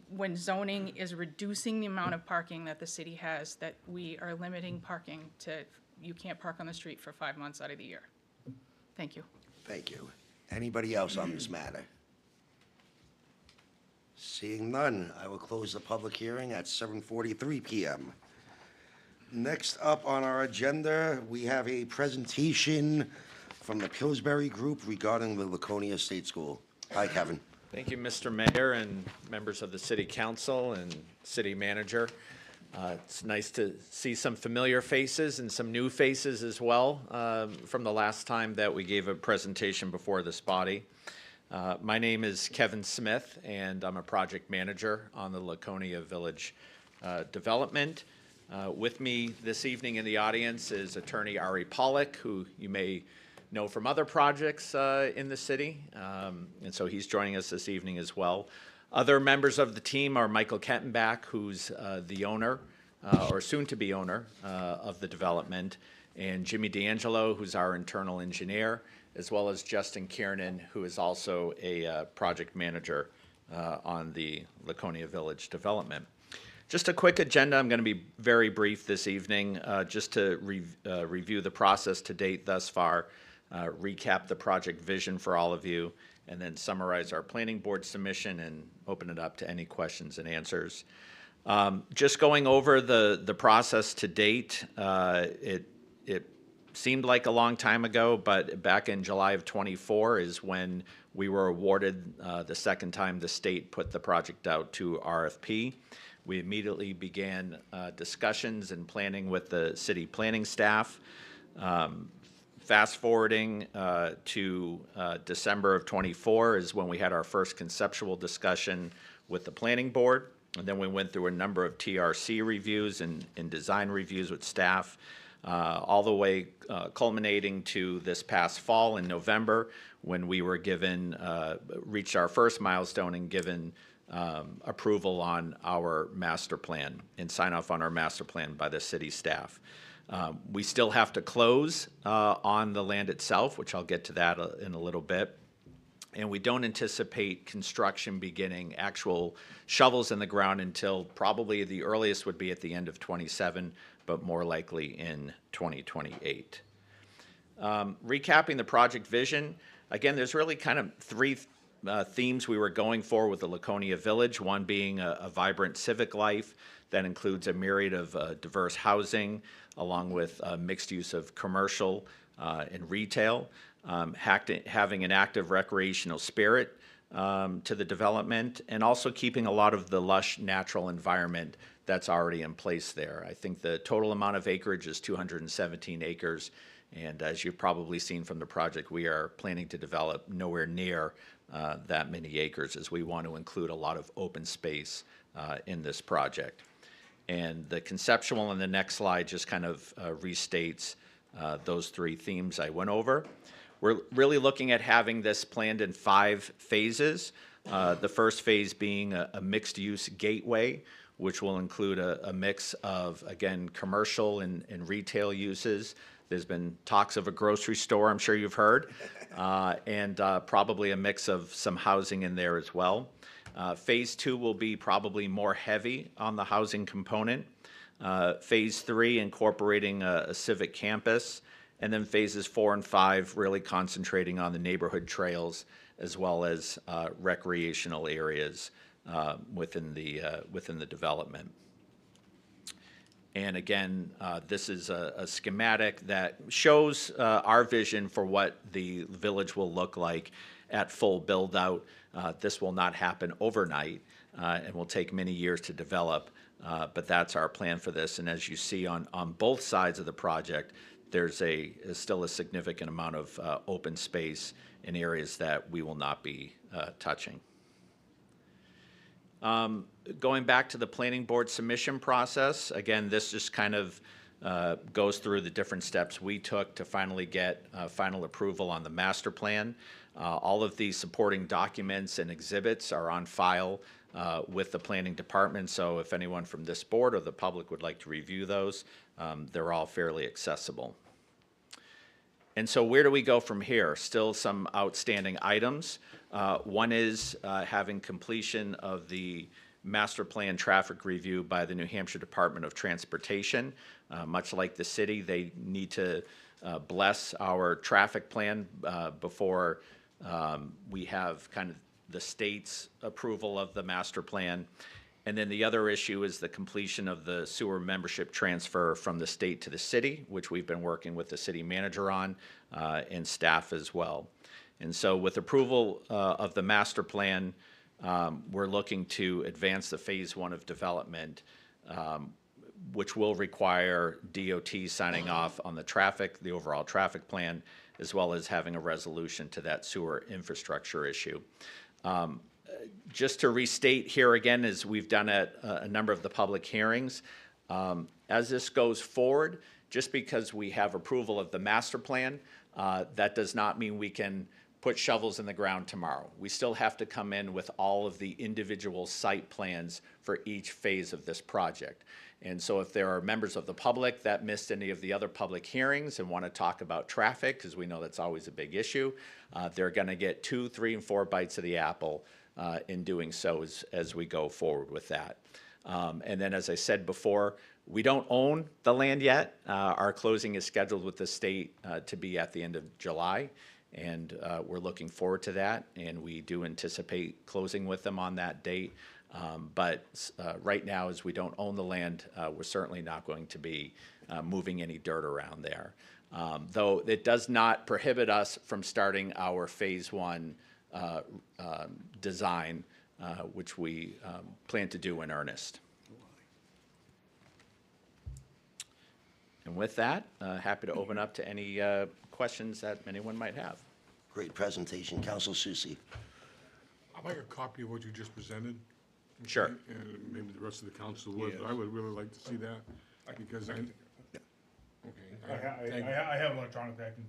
when zoning is reducing the amount of parking that the city has, that we are limiting parking to, you can't park on the street for 5 months out of the year. Thank you. Thank you. Anybody else on this matter? Seeing none, I will close the public hearing at 7:43 PM. Next up on our agenda, we have a presentation from the Pillsbury Group regarding the Laconia State School. Hi, Kevin. Thank you, Mr. Mayor and members of the City Council and City Manager. It's nice to see some familiar faces and some new faces as well from the last time that we gave a presentation before this body. My name is Kevin Smith, and I'm a project manager on the Laconia Village development. With me this evening in the audience is Attorney Ari Pollack, who you may know from other projects in the city, and so he's joining us this evening as well. Other members of the team are Michael Kettenbach, who's the owner, or soon-to-be owner, of the development, and Jimmy D'Angelo, who's our internal engineer, as well as Justin Kiernan, who is also a project manager on the Laconia Village development. Just a quick agenda. I'm going to be very brief this evening, just to review the process to date thus far, recap the project vision for all of you, and then summarize our planning board submission and open it up to any questions and answers. Just going over the process to date, it seemed like a long time ago, but back in July of '24 is when we were awarded the second time the state put the project out to RFP. We immediately began discussions and planning with the city planning staff. Fast forwarding to December of '24 is when we had our first conceptual discussion with the planning board. And then we went through a number of TRC reviews and design reviews with staff, all the way culminating to this past fall in November, when we were given, reached our first milestone and given approval on our master plan and sign off on our master plan by the city staff. We still have to close on the land itself, which I'll get to that in a little bit. And we don't anticipate construction beginning, actual shovels in the ground, until probably the earliest would be at the end of '27, but more likely in 2028. Recapping the project vision, again, there's really kind of three themes we were going for with the Laconia Village, one being a vibrant civic life that includes a myriad of diverse housing, along with mixed use of commercial and retail. Having an active recreational spirit to the development, and also keeping a lot of the lush natural environment that's already in place there. I think the total amount of acreage is 217 acres, and as you've probably seen from the project, we are planning to develop nowhere near that many acres, as we want to include a lot of open space in this project. And the conceptual on the next slide just kind of restates those three themes I went over. We're really looking at having this planned in 5 phases. The first phase being a mixed-use gateway, which will include a mix of, again, commercial and retail uses. There's been talks of a grocery store, I'm sure you've heard, and probably a mix of some housing in there as well. Phase 2 will be probably more heavy on the housing component. Phase 3 incorporating a civic campus. And then phases 4 and 5 really concentrating on the neighborhood trails as well as recreational areas within the development. And again, this is a schematic that shows our vision for what the village will look like at full build-out. This will not happen overnight and will take many years to develop, but that's our plan for this. And as you see on both sides of the project, there's still a significant amount of open space in areas that we will not be touching. Going back to the planning board submission process, again, this just kind of goes through the different steps we took to finally get final approval on the master plan. All of the supporting documents and exhibits are on file with the planning department, so if anyone from this board or the public would like to review those, they're all fairly accessible. And so where do we go from here? Still some outstanding items. One is having completion of the master plan traffic review by the New Hampshire Department of Transportation. Much like the city, they need to bless our traffic plan before we have kind of the state's approval of the master plan. And then the other issue is the completion of the sewer membership transfer from the state to the city, which we've been working with the city manager on and staff as well. And so with approval of the master plan, we're looking to advance the phase 1 of development, which will require DOT signing off on the overall traffic plan, as well as having a resolution to that sewer infrastructure issue. Just to restate here again, as we've done at a number of the public hearings, as this goes forward, just because we have approval of the master plan, that does not mean we can put shovels in the ground tomorrow. We still have to come in with all of the individual site plans for each phase of this project. And so if there are members of the public that missed any of the other public hearings and want to talk about traffic, because we know that's always a big issue, they're going to get 2, 3, and 4 bites of the apple in doing so as we go forward with that. And then, as I said before, we don't own the land yet. Our closing is scheduled with the state to be at the end of July, and we're looking forward to that, and we do anticipate closing with them on that date. But right now, as we don't own the land, we're certainly not going to be moving any dirt around there. Though it does not prohibit us from starting our Phase 1 design, which we plan to do in earnest. And with that, happy to open up to any questions that anyone might have. Great presentation. Council Susie. I'd like a copy of what you just presented. Sure. And maybe the rest of the council would, but I would really like to see that, because okay. Thank you. I have electronic, I can.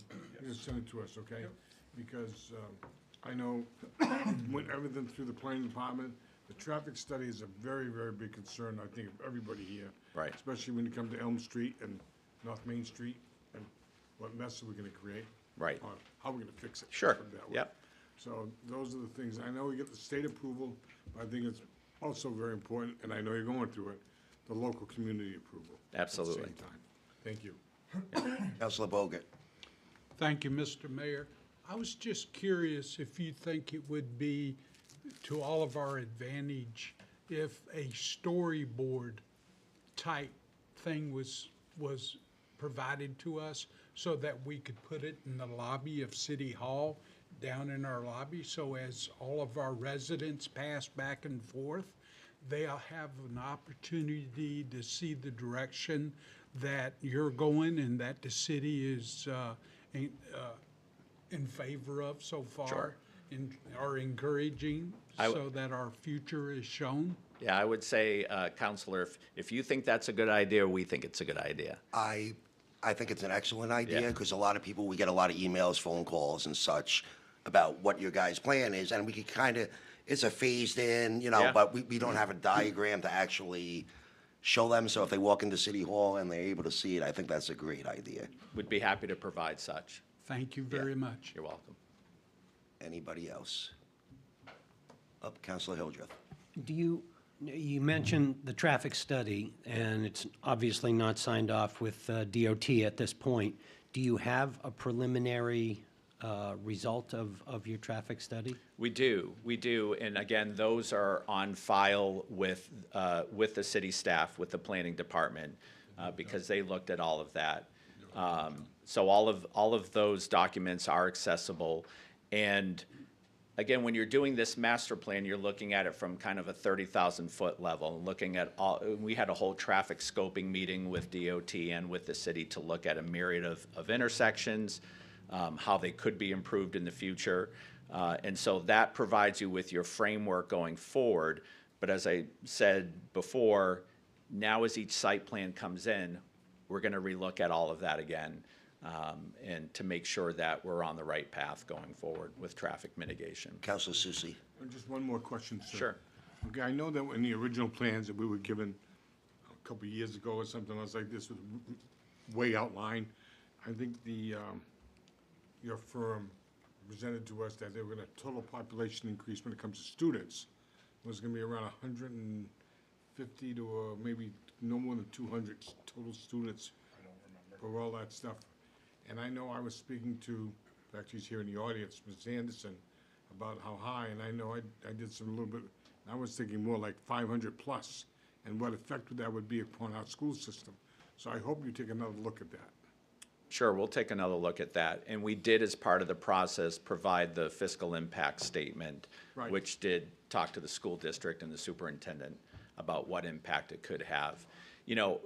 You send it to us, okay? Because I know went everything through the planning department. The traffic study is a very, very big concern, I think, of everybody here. Right. Especially when you come to Elm Street and North Main Street, and what mess are we gonna create? Right. Or how are we gonna fix it? Sure. Put it that way. Yep. So those are the things. I know we get the state approval, but I think it's also very important, and I know you're going through it, the local community approval. Absolutely. At the same time. Thank you. Councilor Bogut. Thank you, Mr. Mayor. I was just curious if you think it would be to all of our advantage if a storyboard type thing was provided to us so that we could put it in the lobby of City Hall, down in our lobby, so as all of our residents pass back and forth, they'll have an opportunity to see the direction that you're going and that the city is in favor of so far. Sure. Are encouraging, so that our future is shown. Yeah, I would say, Counselor, if you think that's a good idea, we think it's a good idea. I think it's an excellent idea, Yeah. because a lot of people, we get a lot of emails, phone calls and such about what your guys' plan is, and we could kind of, it's a phased in, Yeah. but we don't have a diagram to actually show them, so if they walk into City Hall and they're able to see it, I think that's a great idea. Would be happy to provide such. Thank you very much. You're welcome. Anybody else? Up, Councilor Hildreth. You mentioned the traffic study, and it's obviously not signed off with DOT at this point. Do you have a preliminary result of your traffic study? We do, and again, those are on file with the city staff, with the planning department, because they looked at all of that. So all of those documents are accessible, and again, when you're doing this master plan, you're looking at it from kind of a 30,000-foot level, looking at all, we had a whole traffic scoping meeting with DOT and with the city to look at a myriad of intersections, how they could be improved in the future. And so that provides you with your framework going forward. But as I said before, now as each site plan comes in, we're going to relook at all of that again, and to make sure that we're on the right path going forward with traffic mitigation. Councilor Susie. Just one more question, sir. Sure. Okay, I know that in the original plans that we were given a couple of years ago or something else like this, with way outlined, I think your firm presented to us that they were gonna, total population increase when it comes to students was gonna be around 150 to maybe no more than 200 total students. I don't remember. For all that stuff. And I know I was speaking to, in fact, she's here in the audience, Ms. Anderson, about how high, and I know I did some little bit, I was thinking more like 500 plus, and what effect that would be upon our school system. So I hope you take another look at that. Sure, we'll take another look at that. And we did, as part of the process, provide the fiscal impact statement, Right. which did talk to the school district and the superintendent about what impact it could have. You know,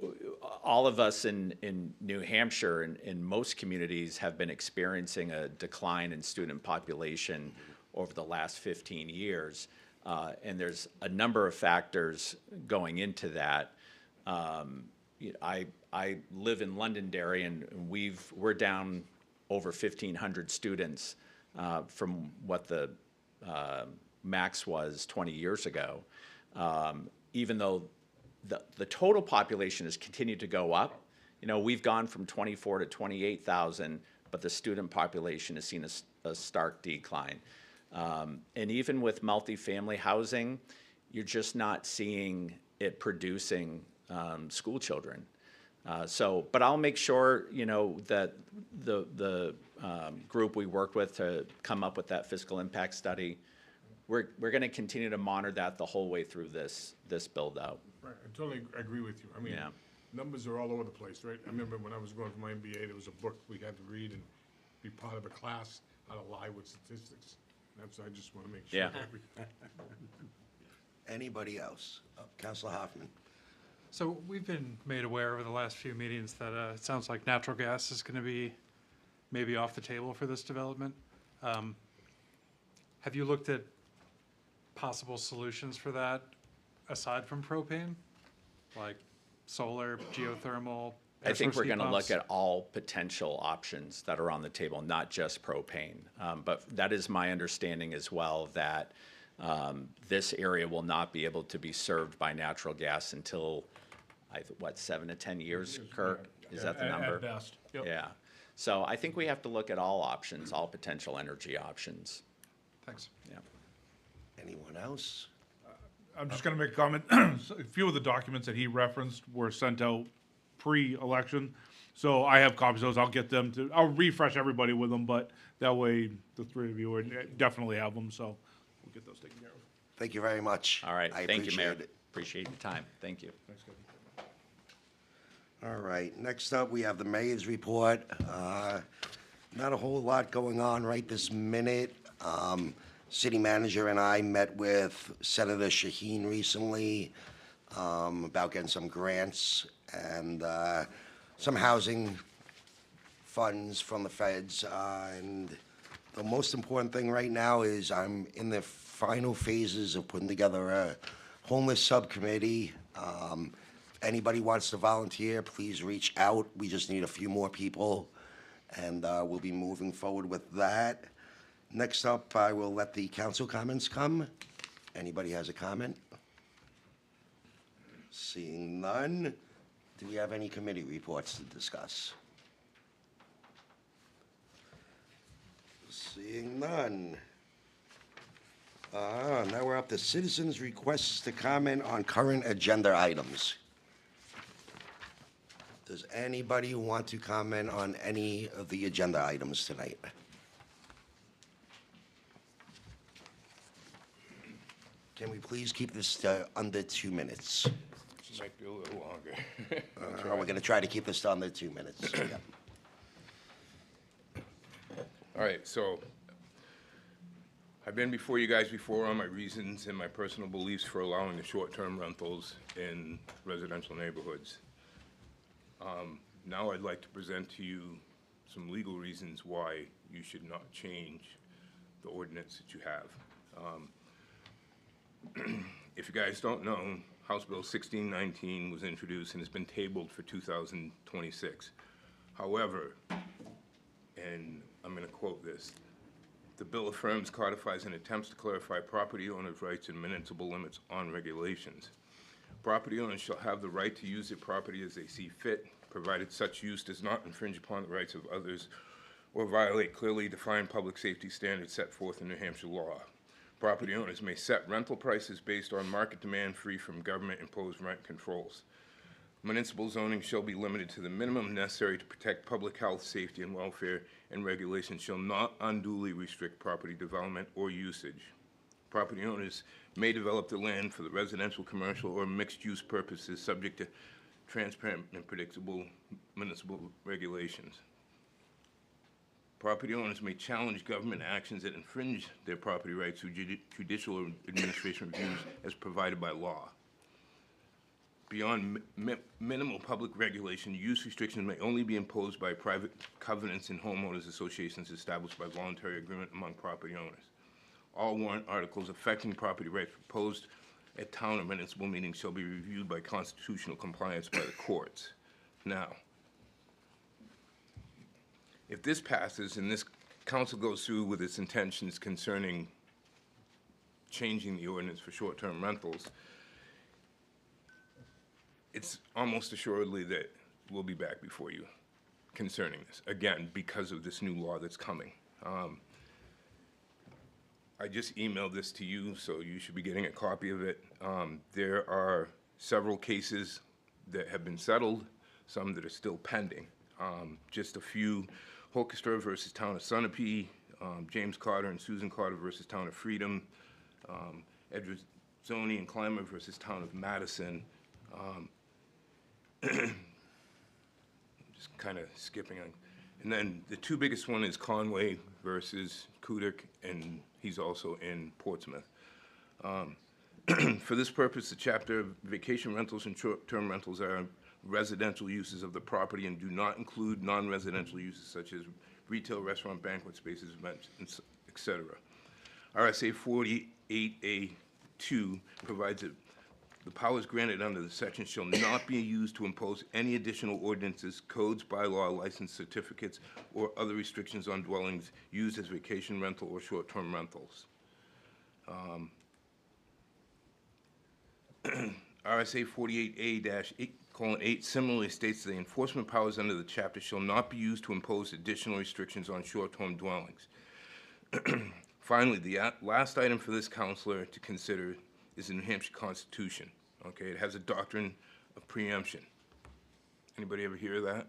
all of us in New Hampshire and in most communities have been experiencing a decline in student population over the last 15 years. And there's a number of factors going into that. I live in Londonderry, and we're down over 1,500 students from what the max was 20 years ago. Even though the total population has continued to go up, you know, we've gone from 24 to 28,000, but the student population has seen a stark decline. And even with multifamily housing, you're just not seeing it producing school children. But I'll make sure, you know, that the group we worked with to come up with that fiscal impact study, we're gonna continue to monitor that the whole way through this build-out. Right, I totally agree with you. I mean, Yeah. numbers are all over the place, right? I remember when I was going for my MBA, there was a book we had to read and be part of a class, how to lie with statistics. That's, I just want to make sure. Yeah. that we- Anybody else? Counselor Hoffman? So we've been made aware over the last few meetings that it sounds like natural gas is going to be maybe off the table for this development. Have you looked at possible solutions for that aside from propane? Like solar, geothermal? I think we're air source heat gonna look pumps? at all potential options that are on the table, not just propane. But that is my understanding as well, that this area will not be able to be served by natural gas until, 7 to 10 years, Kirk? Is that the number? At best, yep. Yeah. So I think we have to look at all options, all potential energy options. Thanks. Yeah. Anyone else? I'm just gonna make a comment. So a few of the documents that he referenced were sent out pre-election. So I have copies of those. I'll get them I'll refresh everybody with them, but that way the three of you would definitely have them, so we'll get those taken care of. Thank you very much. All right, I thank you, Mayor. appreciate it. Appreciate your time. Thank you. All right, next up, we have the mayor's report. Not a whole lot going on right this minute. City manager and I met with Senator Shaheen recently about getting some grants and some housing funds from the feds. And the most important thing right now is I'm in the final phases of putting together a homeless subcommittee. Anybody wants to volunteer, please reach out. We just need a few more people, and we'll be moving forward with that. Next up, I will let the council comments come. Anybody has a comment? Seeing none, do we have any committee reports to discuss? Seeing none. Now we're up to citizens' requests to comment on current agenda items. Does anybody want to comment on any of the agenda items tonight? Can we please keep this to under 2 minutes? Might be a little longer. We're going to try to keep this to under 2 minutes. Yeah. All right, so I've been before you guys before on my reasons and my personal beliefs for allowing the short-term rentals in residential neighborhoods. Now I'd like to present to you some legal reasons why you should not change the ordinance that you have. If you guys don't know, House Bill 1619 was introduced and has been tabled for 2026. However, and I'm going to quote this, the bill affirms, codifies, and attempts to clarify property owners' rights and municipal limits on regulations. Property owners shall have the right to use their property as they see fit, provided such use does not infringe upon the rights of others or violate clearly defined public safety standards set forth in New Hampshire law. Property owners may set rental prices based on market demand free from government-imposed rent controls. Municipal zoning shall be limited to the minimum necessary to protect public health, safety, and welfare, and regulations shall not unduly restrict property development or usage. Property owners may develop the land for the residential, commercial, or mixed-use purposes subject to transparent and predictable municipal regulations. Property owners may challenge government actions that infringe their property rights through judicial or administration reviews as provided by law. Beyond minimal public regulation, use restrictions may only be imposed by private covenants and homeowners associations established by voluntary agreement among property owners. All warrant articles affecting property rights proposed at town or municipal meetings shall be reviewed by constitutional compliance by the courts. Now, if this passes and this council goes through with its intentions concerning changing the ordinance for short-term rentals, it's almost assuredly that we'll be back before you concerning this, again, because of this new law that's coming. I just emailed this to you, so you should be getting a copy of it. There are several cases that have been settled, some that are still pending. Just a few: Holkestra versus Town of Sunapee, James Carter and Susan Carter versus Town of Freedom, Edward Zoni and Clymer versus Town of Madison. Just kind of skipping on. And then the two biggest one is Conway versus Kudik, and he's also in Portsmouth. For this purpose, the chapter vacation rentals and short-term rentals are residential uses of the property and do not include non-residential uses such as retail, restaurant, banquet spaces, events, etc. RSA 48A2 provides that the powers granted under the section shall not be used to impose any additional ordinances, codes, bylaw, license certificates, or other restrictions on dwellings used as vacation rental or short-term rentals. RSA 48A-8:8 similarly states that the enforcement powers under the chapter shall not be used to impose additional restrictions on short-term dwellings. Finally, the last item for this counselor to consider is the New Hampshire Constitution. Okay, it has a doctrine of preemption. Anybody ever hear of that?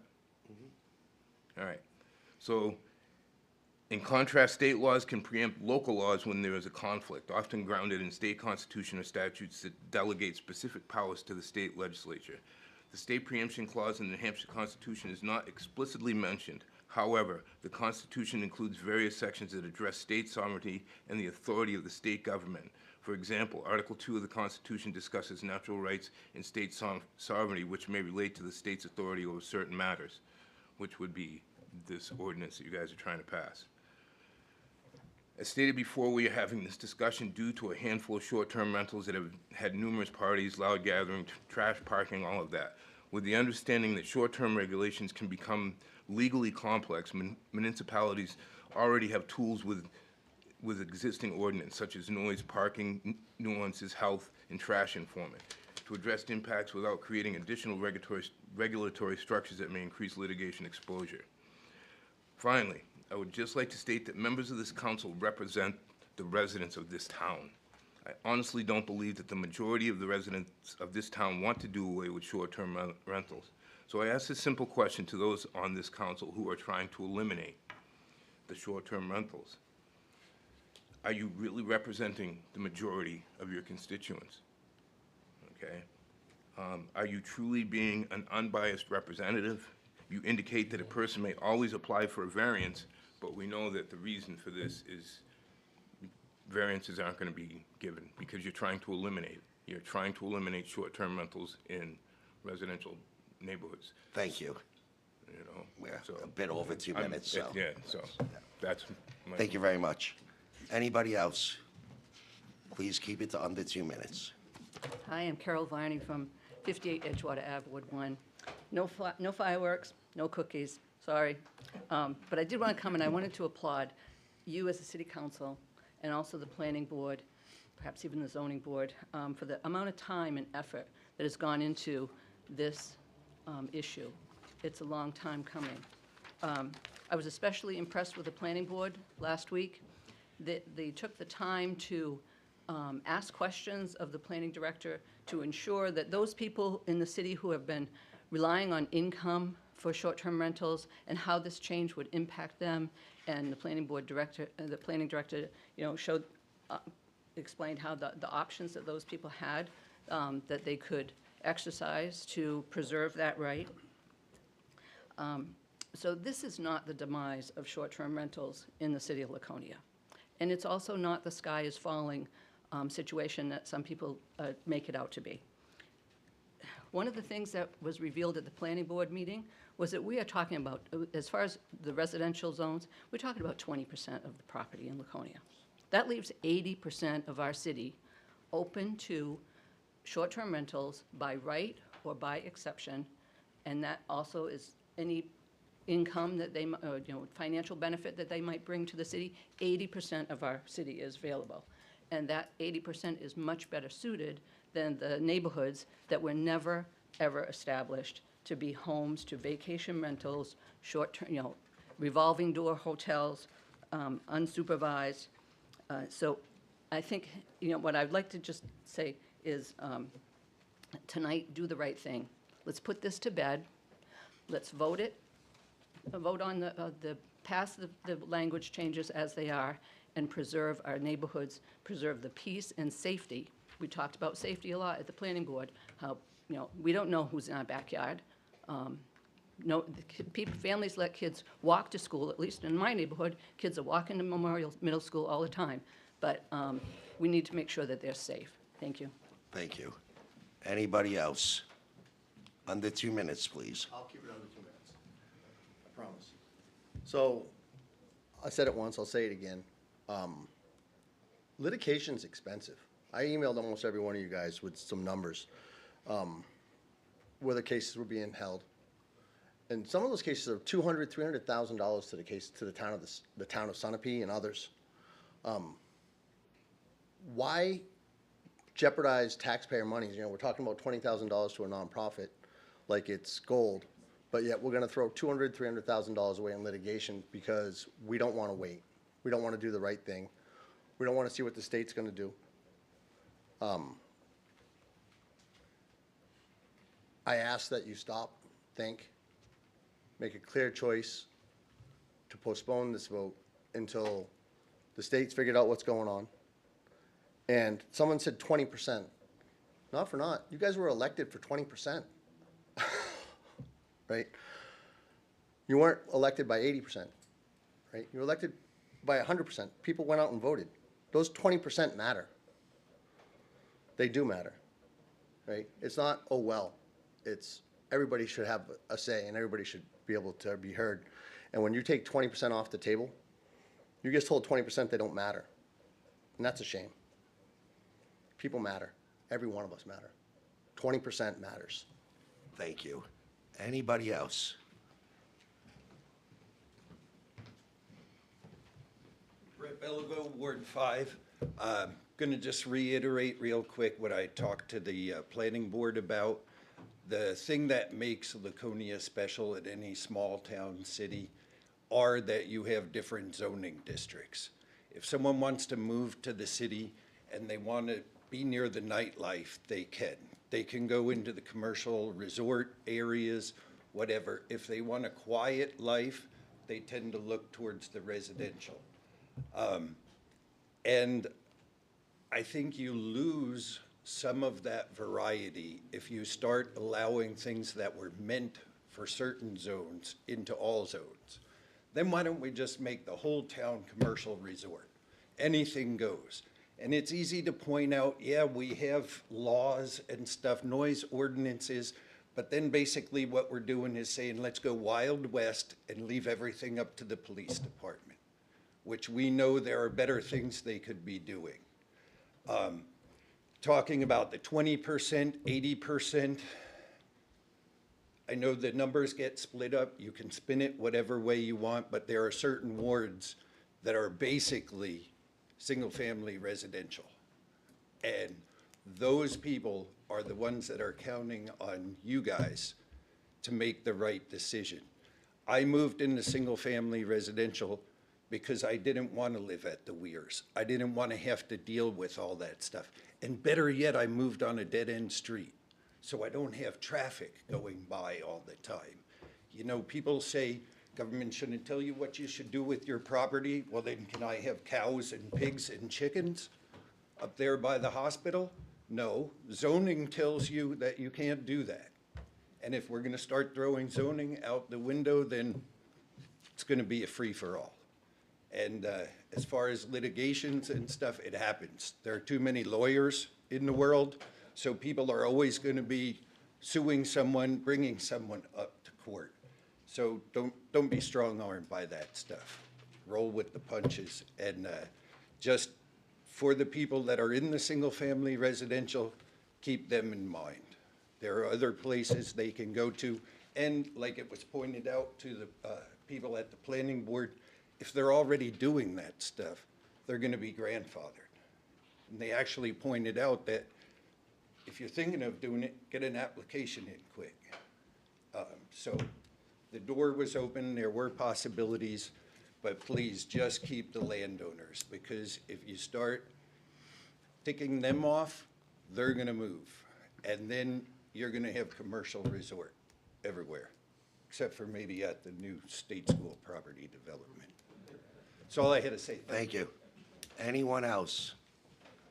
All right. So, in contrast, state laws can preempt local laws when there is a conflict, often grounded in state constitution or statutes that delegate specific powers to the state legislature. The state preemption clause in the New Hampshire Constitution is not explicitly mentioned. However, the Constitution includes various sections that address state sovereignty and the authority of the state government. For example, Article 2 of the Constitution discusses natural rights and state sovereignty, which may relate to the state's authority over certain matters, which would be this ordinance that you guys are trying to pass. As stated before, we are having this discussion due to a handful of short-term rentals that have had numerous parties, loud gatherings, trash parking, all of that. With the understanding that short-term regulations can become legally complex, municipalities already have tools with existing ordinance, such as noise, parking, nuances, health, and trash enforcement, to address impacts without creating additional regulatory structures that may increase litigation exposure. Finally, I would just like to state that members of this council represent the residents of this town. I honestly don't believe that the majority of the residents of this town want to do away with short-term rentals. So I ask a simple question to those on this council who are trying to eliminate the short-term rentals. Are you really representing the majority of your constituents? Okay? Are you truly being an unbiased representative? You indicate that a person may always apply for a variance, but we know that the reason for this is variances aren't going to be given because you're trying to eliminate. You're trying to eliminate short-term rentals in residential neighborhoods. Thank you. You know, We're so a bit over 2 minutes, so. Yeah, so that's my. Thank you very much. Anybody else? Please keep it to under 2 minutes. Hi, I'm Carol Varney from 58 Edgewater Ave, Ward 1. No fireworks, no cookies, sorry. But I did want to come and I wanted to applaud you as a city council and also the planning board, perhaps even the zoning board, for the amount of time and effort that has gone into this issue. It's a long time coming. I was especially impressed with the planning board last week. They took the time to ask questions of the planning director to ensure that those people in the city who have been relying on income for short-term rentals and how this change would impact them, and the planning director, you know, explained how the options that those people had that they could exercise to preserve that right. So this is not the demise of short-term rentals in the city of Laconia. And it's also not the sky is falling situation that some people make it out to be. One of the things that was revealed at the planning board meeting was that we are talking about, as far as the residential zones, we're talking about 20% of the property in Laconia. That leaves 80% of our city open to short-term rentals by right or by exception, and that also is any income that they, you know, financial benefit that they might bring to the city. 80% of our city is available, and that 80% is much better suited than the neighborhoods that were never, ever established to be homes to vacation rentals, short-term, you know, revolving door hotels, unsupervised. So I think, you know, what I'd like to just say is tonight, do the right thing. Let's put this to bed. Let's vote on pass the language changes as they are, and preserve our neighborhoods, preserve the peace and safety. We talked about safety a lot at the planning board, how, we don't know who's in our backyard. No, families let kids walk to school, at least in my neighborhood, kids are walking to Memorial Middle School all the time. But we need to make sure that they're safe. Thank you. Thank you. Anybody else? Under 2 minutes, please. I'll keep it under 2 minutes. I promise. So, I said it once, I'll say it again. Litigation's expensive. I emailed almost every one of you guys with some numbers, where the cases were being held. And some of those cases are $200,000, $300,000 to the case, to the town of Sunapee and others. Why jeopardize taxpayer money? We're talking about $20,000 to a nonprofit like it's gold, but yet we're gonna throw $200,000, $300,000 away in litigation because we don't wanna wait. We don't wanna do the right thing. We don't wanna see what the state's gonna do. I ask that you stop, think, make a clear choice to postpone this vote until the state's figured out what's going on. And someone said 20%. Not for naught. You guys were elected for 20%. Right? You weren't elected by 80%. Right? You were elected by 100%. People went out and voted. Those 20% matter. They do matter. Right? It's not, oh, well. It's everybody should have a say and everybody should be able to be heard. And when you take 20% off the table, you just told 20% they don't matter. And that's a shame. People matter. Every one of us matter. 20% matters. Thank you. Anybody else? Brett Belleville, Ward 5. Going to just reiterate real quick what I talked to the planning board about. The thing that makes Laconia special at any small town city are that you have different zoning districts. If someone wants to move to the city and they want to be near the nightlife, they can. They can go into the commercial resort areas, whatever. If they want a quiet life, they tend to look towards the residential. And I think you lose some of that variety if you start allowing things that were meant for certain zones into all zones. Then why don't we just make the whole town commercial resort? Anything goes. And it's easy to point out, yeah, we have laws and stuff, noise ordinances, but then basically what we're doing is saying, let's go Wild West and leave everything up to the police department, which we know there are better things they could be doing. Talking about the 20%, 80%, I know the numbers get split up. You can spin it whatever way you want, but there are certain wards that are basically single-family residential. And those people are the ones that are counting on you guys to make the right decision. I moved into single-family residential because I didn't want to live at the Weirs. I didn't want to have to deal with all that stuff. And better yet, I moved on a dead-end street, so I don't have traffic going by all the time. You know, people say government shouldn't tell you what you should do with your property. Well, then can I have cows and pigs and chickens up there by the hospital? No, zoning tells you that you can't do that. And if we're gonna start throwing zoning out the window, then it's gonna be a free-for-all. And as far as litigations and stuff, it happens. There are too many lawyers in the world, so people are always gonna be suing someone, bringing someone up to court. So don't be strong-armed by that stuff. Roll with the punches. And just for the people that are in the single-family residential, keep them in mind. There are other places they can go to. And like it was pointed out to the people at the planning board, if they're already doing that stuff, they're gonna be grandfathered. And they actually pointed out that if you're thinking of doing it, get an application in quick. So the door was open, there were possibilities, but please just keep the landowners, because if you start ticking them off, they're gonna move. And then you're gonna have commercial resort everywhere, except for maybe at the new state school property development. That's all I had to say. Thank you. Anyone else?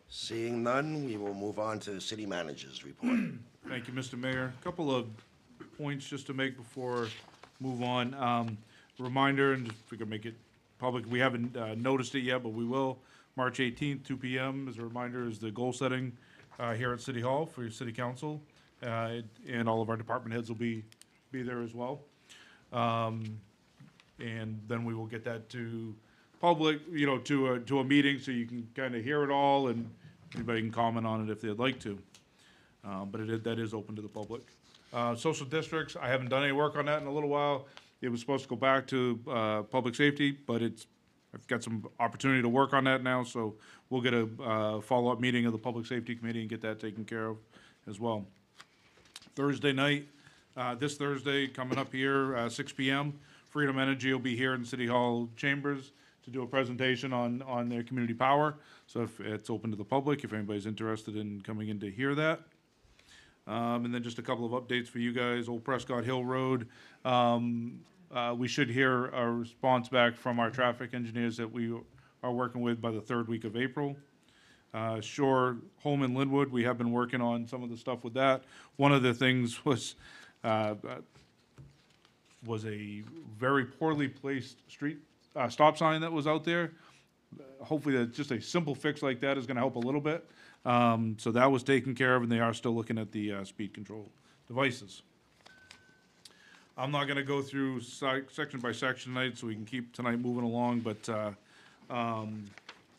Seeing none, we will move on to the city manager's report. Thank you, Mr. Mayor. A couple of points just to make before move on. Reminder, and just figure make it public, we haven't noticed it yet, but we will. March 18th, 2 PM, as a reminder, is the goal setting here at City Hall for your city council. And all of our department heads will be there as well. And then we will get that to public, to a meeting, so you can kind of hear it all, and anybody can comment on it if they'd like to. But that is open to the public. Social districts, I haven't done any work on that in a little while. It was supposed to go back to public safety, but I've got some opportunity to work on that now, so we'll get a follow-up meeting of the Public Safety Committee and get that taken care of as well. Thursday night, this Thursday, coming up here, 6 PM, Freedom Energy will be here in City Hall chambers to do a presentation on their community power. So if it's open to the public, if anybody's interested in coming in to hear that. And then just a couple of updates for you guys. Old Prescott Hill Road, we should hear a response back from our traffic engineers that we are working with by the third week of April. Shore, Home and Linwood, we have been working on some of the stuff with that. One of the things was a very poorly placed street stop sign that was out there. Hopefully that just a simple fix like that is gonna help a little bit. So that was taken care of, and they are still looking at the speed control devices. I'm not gonna go through section by section tonight, so we can keep tonight moving along, but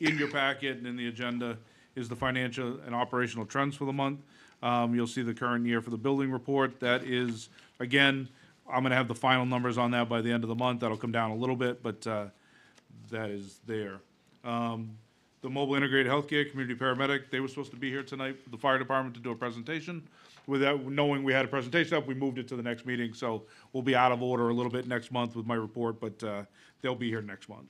in your packet and in the agenda is the financial and operational trends for the month. You'll see the current year for the building report. That is, again, I'm gonna have the final numbers on that by the end of the month. That'll come down a little bit, but that is there. The mobile integrated healthcare, community paramedic, they were supposed to be here tonight for the fire department to do a presentation. Without knowing we had a presentation up, we moved it to the next meeting, so we'll be out of order a little bit next month with my report, but they'll be here next month.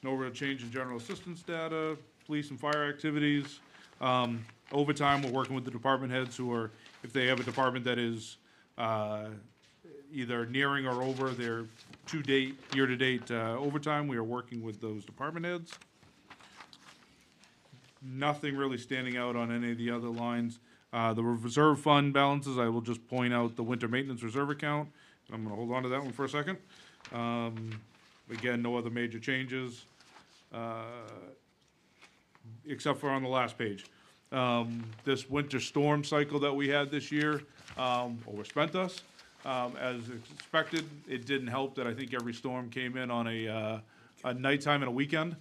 No real change in general assistance data, police and fire activities. Overtime, we're working with the department heads who are, if they have a department that is either nearing or over their year-to-date overtime, we are working with those department heads. Nothing really standing out on any of the other lines. The reserve fund balances, I will just point out the winter maintenance reserve account. I'm gonna hold on to that one for a second. Again, no other major changes, except for on the last page. This winter storm cycle that we had this year, overspent us. As expected, it didn't help that I think every storm came in on a nighttime and a weekend,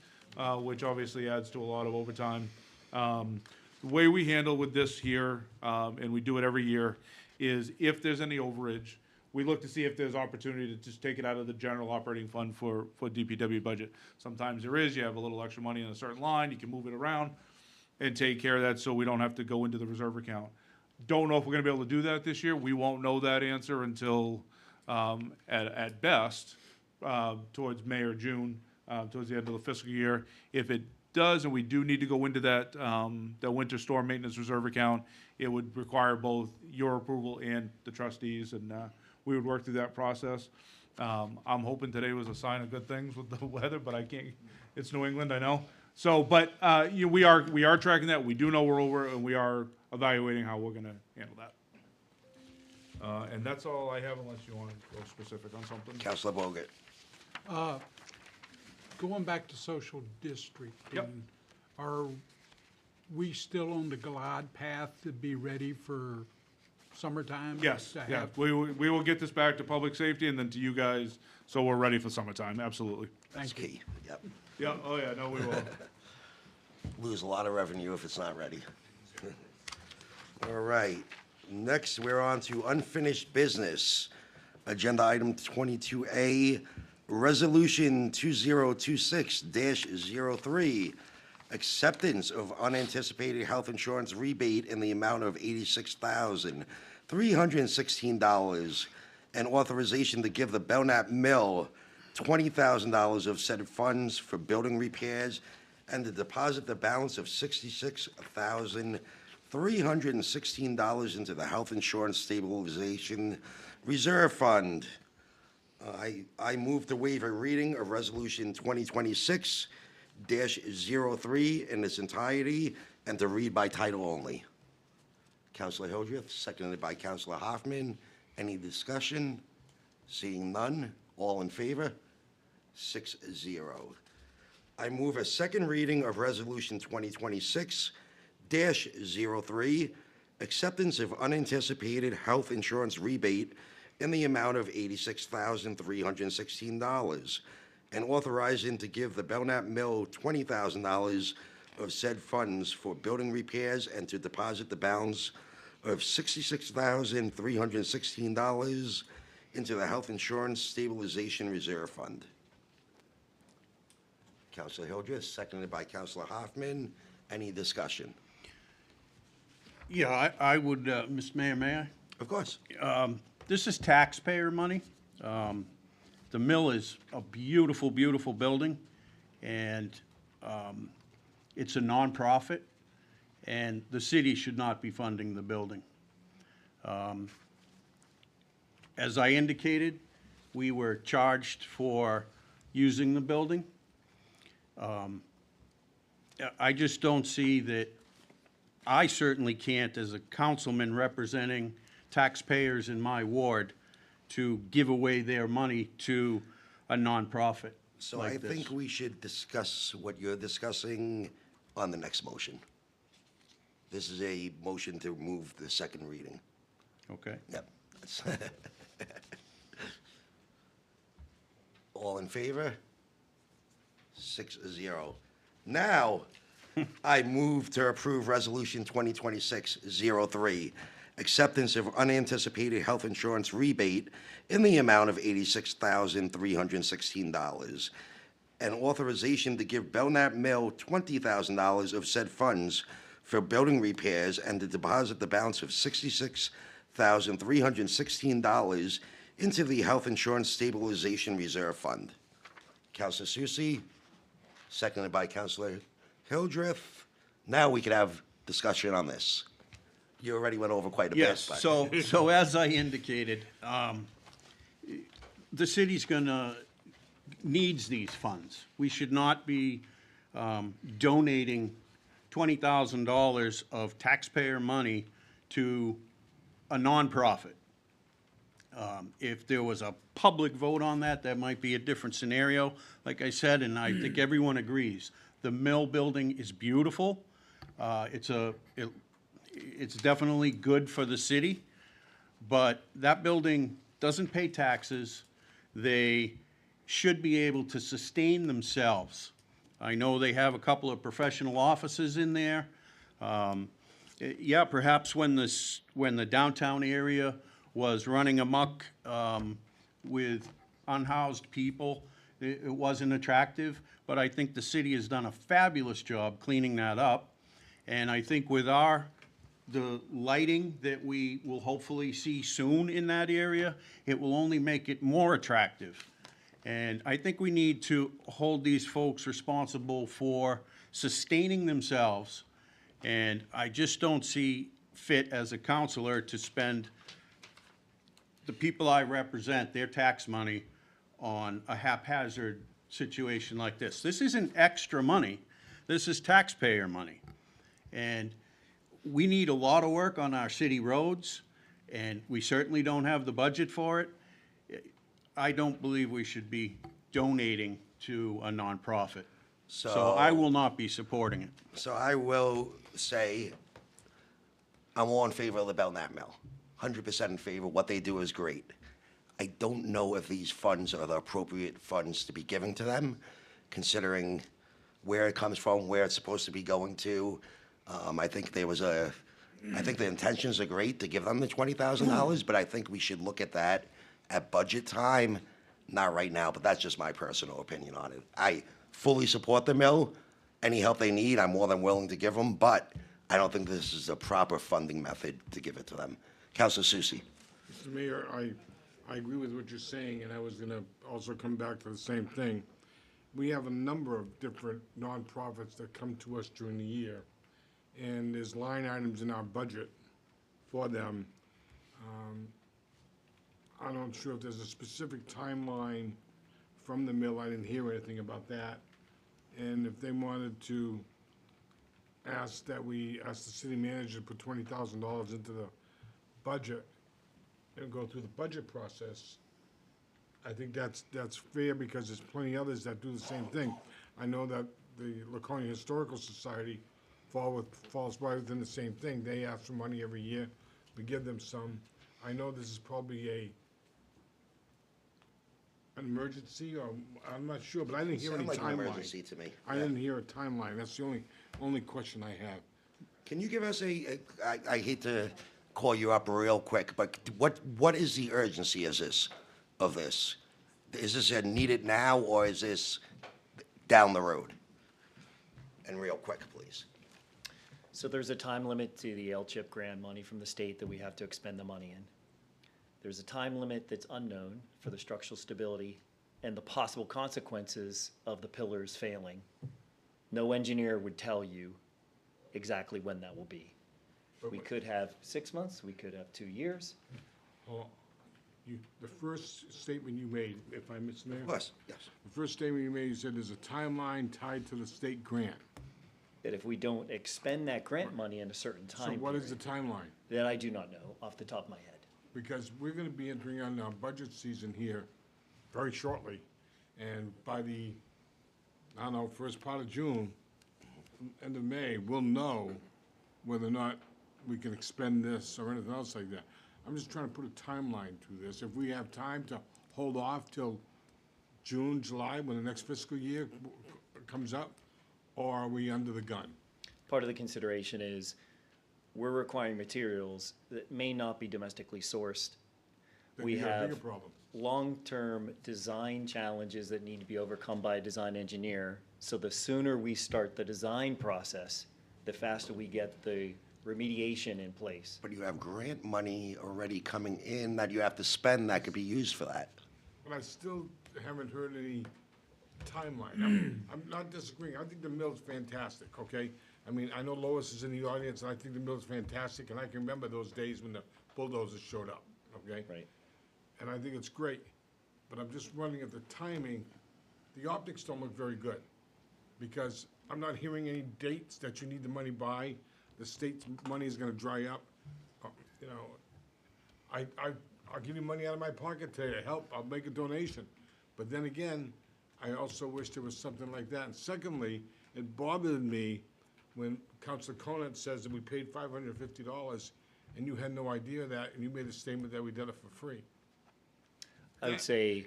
which obviously adds to a lot of overtime. The way we handle with this here, and we do it every year, is if there's any overage, we look to see if there's opportunity to just take it out of the general operating fund for DPW budget. Sometimes there is, you have a little extra money in a certain line, you can move it around and take care of that so we don't have to go into the reserve account. Don't know if we're gonna be able to do that this year. We won't know that answer until, at best, towards May or June, towards the end of the fiscal year. If it does, and we do need to go into that, the winter storm maintenance reserve account, it would require both your approval and the trustees, and we would work through that process. I'm hoping today was a sign of good things with the weather, but I can't, it's New England, I know. So, but we are tracking that. We do know we're over, and we are evaluating how we're gonna handle that. And that's all I have, unless you want to go specific on something. Counselor Bogut. Going back to social district. Yep. Are we still on the glide path to be ready for summertime? Yes, To yeah, have- we will get this back to public safety and then to you guys, so we're ready for summertime, absolutely. That's key, yep. Yeah, oh yeah, no, we will. Lose a lot of revenue if it's not ready. All right, next, we're on to unfinished business. Agenda item 22A, Resolution 2026-03, acceptance of unanticipated health insurance rebate in the amount of $86,316, and authorization to give the Belknap Mill $20,000 of said funds for building repairs, and to deposit the balance of $66,316 into the Health Insurance Stabilization Reserve Fund. I move to waive a reading of Resolution 2026-03 2023 in its entirety and to read by title only. Counselor Hildreth, seconded by Counselor Hoffman. Any discussion? Seeing none, all in favor? 6-0. I move a second reading of Resolution 2026-03, acceptance of unanticipated health insurance rebate in the amount of $86,316, and authorizing to give the Belknap Mill $20,000 of said funds for building repairs and to deposit the balance of $66,316 into the Health Insurance Stabilization Reserve Fund. Counselor Hildreth, seconded by Counselor Hoffman. Any discussion? Yeah, I would, Mr. Mayor, may I? Of course. This is taxpayer money. The mill is a beautiful, beautiful building, and it's a nonprofit, and the city should not be funding the building. As I indicated, we were charged for using the building. I just don't see that, I certainly can't, as a councilman representing taxpayers in my ward, to give away their money to a nonprofit So like I this. think we should discuss what you're discussing on the next motion. This is a motion to move the second reading. Okay. Yep. All in favor? 6-0. Now, I move to approve Resolution 2026-03, acceptance of unanticipated health insurance rebate in the amount of $86,316, and authorization to give Belknap Mill $20,000 of said funds for building repairs and to deposit the balance of $66,316 into the Health Insurance Stabilization Reserve Fund. Counselor Susie, seconded by Counselor Hildreth. Now we can have discussion on this. You already went over quite a bit. Yes, but- so as I indicated, the city's needs these funds. We should not be donating $20,000 of taxpayer money to a nonprofit. If there was a public vote on that, that might be a different scenario, like I said, and I think everyone agrees. The mill building is beautiful. It's definitely good for the city, but that building doesn't pay taxes. They should be able to sustain themselves. I know they have a couple of professional offices in there. Yeah, perhaps when the downtown area was running amok with unhoused people, it wasn't attractive, but I think the city has done a fabulous job cleaning that up. And I think with the lighting that we will hopefully see soon in that area, it will only make it more attractive. And I think we need to hold these folks responsible for sustaining themselves. And I just don't see fit as a counselor to spend the people I represent, their tax money, on a haphazard situation like this. This isn't extra money. This is taxpayer money. And we need a lot of work on our city roads, and we certainly don't have the budget for it. I don't believe we should be donating to a nonprofit. So I will not be supporting it. So I will say, I'm all in favor of the Belknap Mill. 100% in favor. What they do is great. I don't know if these funds are the appropriate funds to be given to them, considering where it comes from, where it's supposed to be going to. I think the intentions are great to give them the $20,000, but I think we should look at that at budget time, not right now, but that's just my personal opinion on it. I fully support the mill. Any help they need, I'm more than willing to give them, but I don't think this is a proper funding method to give it to them. Councilor Susie. Mr. Mayor, I agree with what you're saying, and I was gonna also come back to the same thing. We have a number of different nonprofits that come to us during the year, and there's line items in our budget for them. I'm not sure if there's a specific timeline from the mill. I didn't hear anything about that. and if they wanted to ask that we, ask the city manager to put $20,000 into the budget and go through the budget process, I think that's fair, because there's plenty others that do the same thing. I know that the Laconia Historical Society falls right within the same thing. They ask for money every year. We give them some. I know this is probably an emergency, or I'm not sure, but I didn't hear any Sound like an timeline. emergency to me. I didn't hear a timeline. That's the only question I have. Can you give us I hate to call you up real quick, but what is the urgency of this? Is this a need it now, or is this down the road? And real quick, please. So there's a time limit to the LCHIP grant money from the state that we have to expend the money in. There's a time limit that's unknown for the structural stability and the possible consequences of the pillars failing. No engineer would tell you exactly when that will be. We could have 6 months, we could have 2 years. Well, the first statement you made, if I miss, Mayor? Of course, yes. The first statement you made, you said there's a timeline tied to the state grant. That if we don't expend that grant money in a certain So time what is the period, timeline? that I do not know off the top of my head. Because we're gonna be entering on our budget season here very shortly, and by the, I don't know, first part of June, end of May, we'll know whether or not we can expend this or anything else like that. I'm just trying to put a timeline to this. If we have time to hold off till June, July, when the next fiscal year comes up, or are we under the gun? Part of the consideration is we're requiring materials that may not be domestically sourced. Then We you got a bigger have problem. long-term design challenges that need to be overcome by a design engineer. So the sooner we start the design process, the faster we get the remediation in place. But you have grant money already coming in that you have to spend that could be used for that. But I still haven't heard any timeline. I'm not disagreeing. I think the mill's fantastic, okay? I mean, I know Lois is in the audience, and I think the mill's fantastic, and I can remember those days when the bulldozers showed up, okay? Right. And I think it's great, but I'm just wondering at the timing, the optics don't look very good, because I'm not hearing any dates that you need the money by. The state's money is gonna dry up. You know, I'll give you money out of my pocket today to help. I'll make a donation. But then again, I also wish there was something like that. And secondly, it bothered me when Councilor Conant says that we paid $550 and you had no idea of that, and you made a statement that we did it for free. I would say,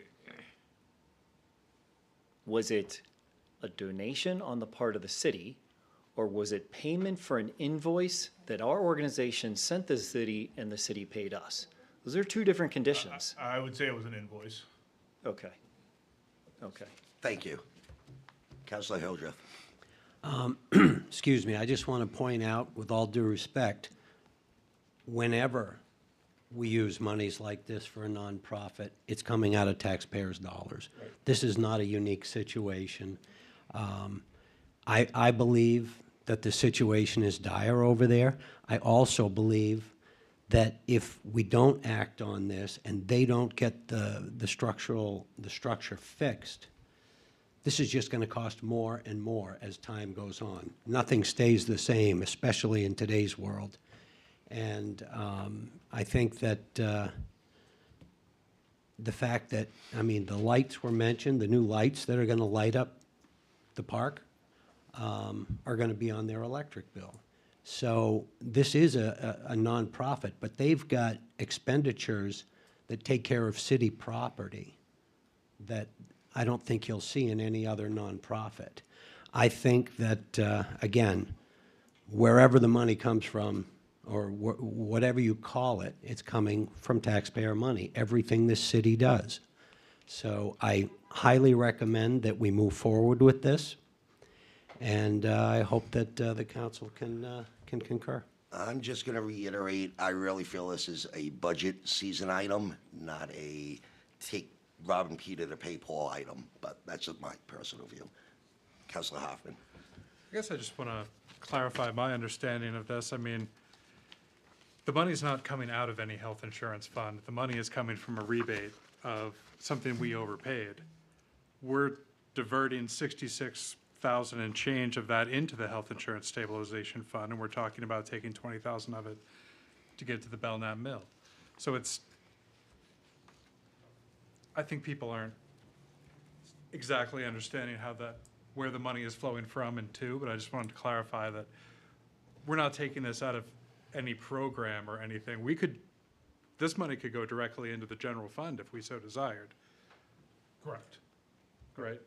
was it a donation on the part of the city, or was it payment for an invoice that our organization sent the city and the city paid us? Those are two different conditions. I would say it was an invoice. Okay. Okay. Thank you. Councilor Hildreth. Excuse me, I just want to point out, with all due respect, whenever we use monies like this for a nonprofit, it's coming out of taxpayers' dollars. This is not a unique situation. I believe that the situation is dire over there. I also believe that if we don't act on this and they don't get the structure fixed, this is just going to cost more and more as time goes on. Nothing stays the same, especially in today's world. And I think that the fact that, I mean, the lights were mentioned, the new lights that are going to light up the park are going to be on their electric bill. So this is a nonprofit, but they've got expenditures that take care of city property that I don't think you'll see in any other nonprofit. I think that, again, wherever the money comes from, or whatever you call it, it's coming from taxpayer money, everything this city does. So I highly recommend that we move forward with this, and I hope that the council can concur. I'm just going to reiterate, I really feel this is a budget season item, not a take Rob and Peter to pay Paul item, but that's just my personal view. Councilor Hoffman. I guess I just want to clarify my understanding of this. I mean, the money's not coming out of any health insurance fund. The money is coming from a rebate of something we overpaid. We're diverting thousand and change of that into the health insurance stabilization fund, and we're talking about taking 20,000 of it to get to the Belknap Mill. So I think people aren't exactly understanding where the money is flowing from and to, but I just wanted to clarify that we're not taking this out of any program or anything. This money could go directly into the general fund if we so desired. Correct. Right?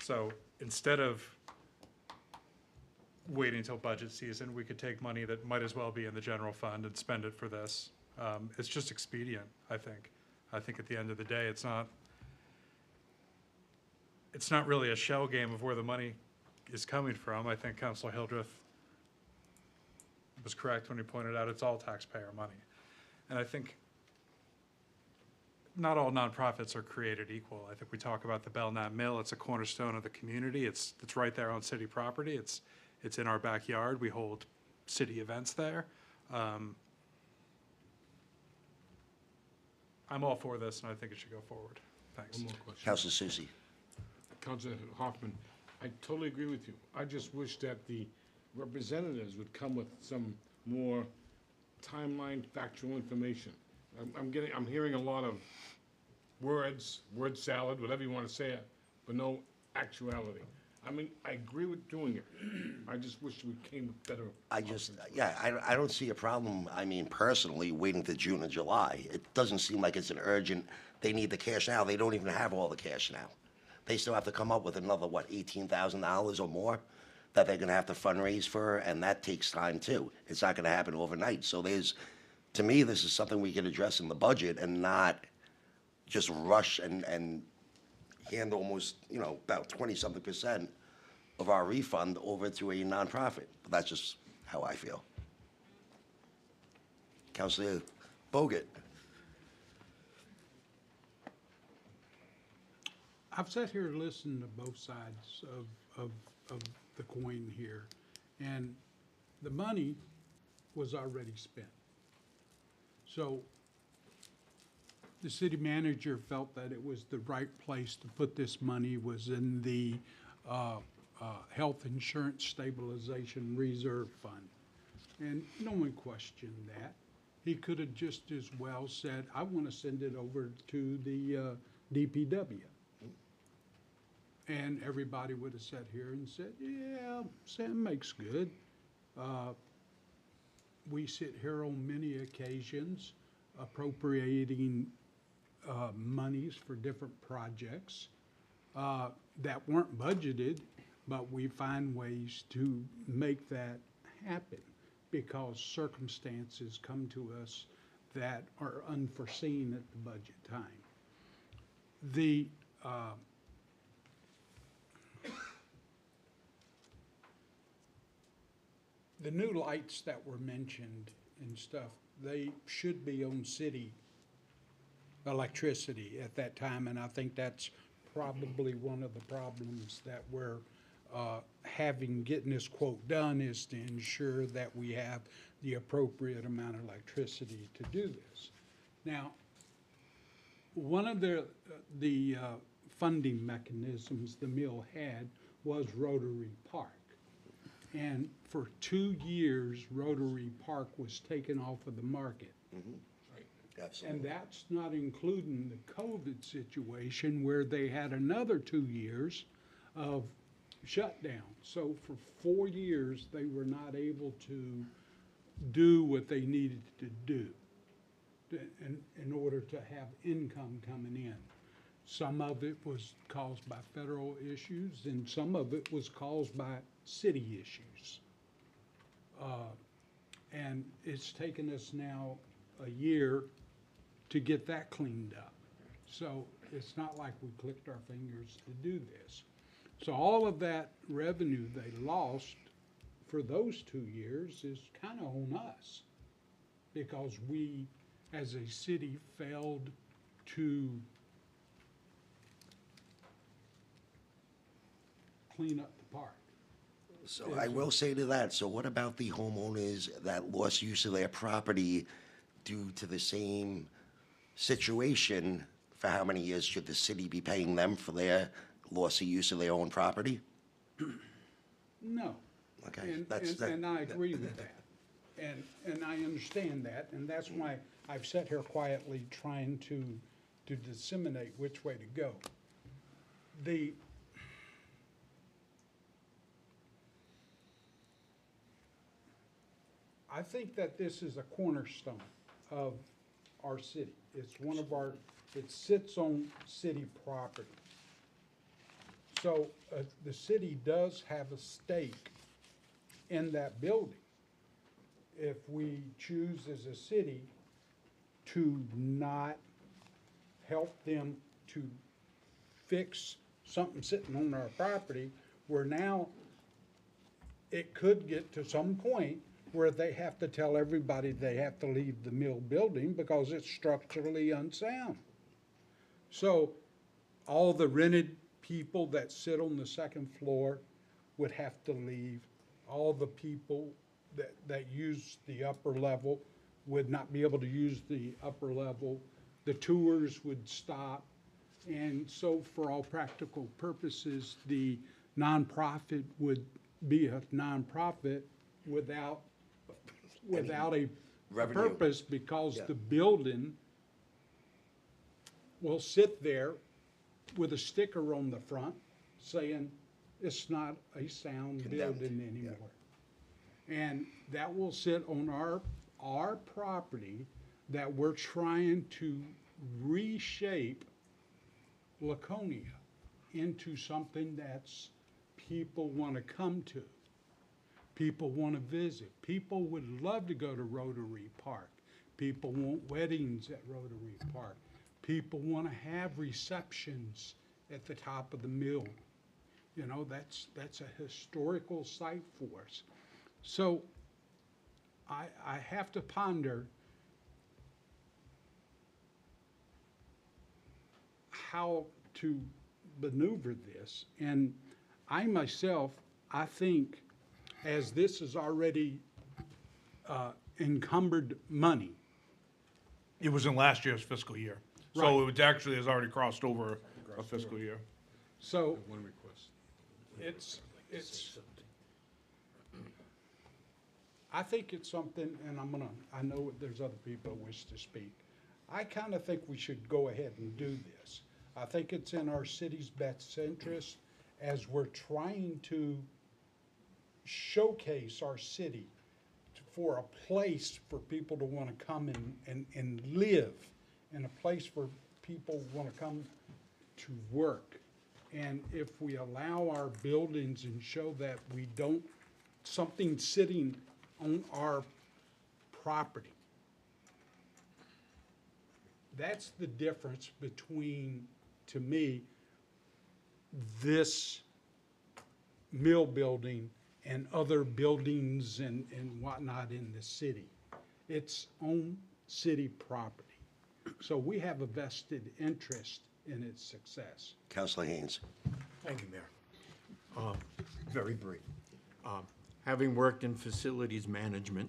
So instead of waiting until budget season, we could take money that might as well be in the general fund and spend it for this. It's just expedient, I think. I think at the end of the day, it's not really a shell game of where the money is coming from. I think Councilor Hildreth was correct when he pointed out it's all taxpayer money. And I think not all nonprofits are created equal. I think we talk about the Belknap Mill. It's a cornerstone of the community. It's right there on city property. It's in our backyard. We hold city events there. I'm all for this, and I think it should go forward. Thanks. One more question. Councilor Susie. Councilor Hoffman, I totally agree with you. I just wish that the representatives would come with some more timeline, factual information. I'm hearing a lot of word salad, whatever you want to say it, but no actuality. I mean, I agree with doing it. I just wish we came with better. I don't see a problem, I mean, personally, waiting to June or July. It doesn't seem like it's an urgent, they need the cash now. They don't even have all the cash now. They still have to come up with another, $18,000 or more that they're gonna have to fundraise for, and that takes time too. It's not gonna happen overnight. So to me, this is something we can address in the budget and not just rush and hand almost, about 20-something% of our refund over to a nonprofit. But that's just how I feel. Councilor Bogut. I've sat here and listened to both sides of the coin here, and the money was already spent. So the city manager felt that it was the right place to put this money was in the Health Insurance Stabilization Reserve Fund. And no one questioned that. He could have just as well said, I want to send it over to the DPW. And everybody would have sat here and said, yeah, Sam makes good. We sit here on many occasions appropriating monies for different projects that weren't budgeted, but we find ways to make that happen because circumstances come to us that are unforeseen at the budget time. The new lights that were mentioned and stuff, they should be on city electricity at that time, and I think that's probably one of the problems that we're getting this quote done is to ensure that we have the appropriate amount of electricity to do this. Now, one of the funding mechanisms the mill had was Rotary Park. And for 2 years, Rotary Park was taken off of the market. Absolutely. And that's not including the COVID situation where they had another 2 years of shutdown. So for 4 years, they were not able to do what they needed to do in order to have income coming in. Some of it was caused by federal issues, and some of it was caused by city issues. And it's taken us now a year to get that cleaned up. So it's not like we clicked our fingers to do this. So all of that revenue they lost for those 2 years is kind of on us because we, as a city, failed to clean up the park. So I will say to that, so what about the homeowners that lost use of their property due to the same situation? For how many years should the city be paying them for their loss of use of their own property? No. Okay, And, that's- and, that- and I agree with that. And I understand that, and that's why I've sat here quietly trying to disseminate which way to go. I think that this is a cornerstone of our city. It's one of our, it sits on city property. So the city does have a stake in that building. If we choose as a city to not help them to fix something sitting on our property, where now it could get to some point where they have to tell everybody they have to leave the mill building because it's structurally unsound. So all the rented people that sit on the second floor would have to leave. All the people that use the upper level would not be able to use the upper level. The tours would stop. And so for all practical purposes, the nonprofit would be a nonprofit without a revenue. purpose, because Yeah. the building will sit there with a sticker on the front saying it's not a sound Condemned. building anymore. And that will sit on our property that we're trying to reshape Laconia into something that's people want to come to. People want to visit. People would love to go to Rotary Park. People want weddings at Rotary Park. People want to have receptions at the top of the mill. You know, that's a historical site for us. So I have to ponder how to maneuver this. And I myself, I think, as this is already encumbered money. It was in last year's fiscal year. So Right. it actually has already crossed over a fiscal year. So One request. it's, I think it's something, and I know there's other people who wish to speak. I kind of think we should go ahead and do this. I think it's in our city's best interest as we're trying to showcase our city for a place for people to want to come and live, and a place for people who want to come to work. And if we allow our buildings and show that we don't, something sitting on our property, that's the difference between, to me, this mill building and other buildings and whatnot in the city. It's on city property. So we have a vested interest in its success. Councilor Haynes. Thank you, Mayor. Very brief. Having worked in facilities management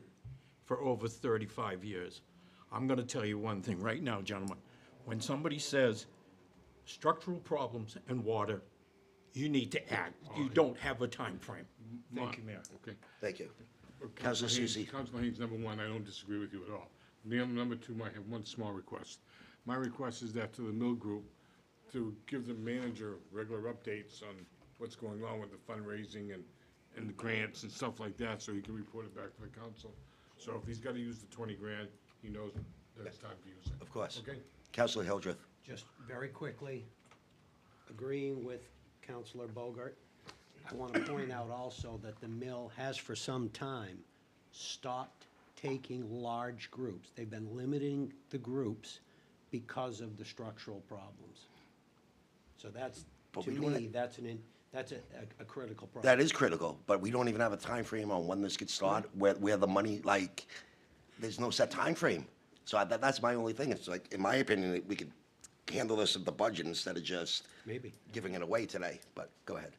for over 35 years, I'm going to tell you one thing right now, gentlemen. When somebody says structural problems and water, you need to act. You don't have a time frame. Thank you, Mayor. Okay. Thank you. Councilor Councilor Haynes, Susie. Councilor Haynes, number one, I don't disagree with you at all. Number two, I have one small request. My request is that to the mill group, to give the manager regular updates on what's going on with the fundraising and the grants and stuff like that, so he can report it back to the council. So if he's gotta use the 20 grand, he knows that it's time to use it. Of course. Okay? Councilor Hildreth. Just very quickly, agreeing with Councilor Bogart, I want to point out also that the mill has for some time stopped taking large groups. They've been limiting the groups because of the structural problems. So that's, But to we don't me, have- that's a critical problem. That is critical, but we don't even have a time frame on when this could start, where the money, like, there's no set time frame. So that's my only thing. It's like, in my opinion, we could handle this at the budget instead of just Maybe. giving it away today, but go ahead.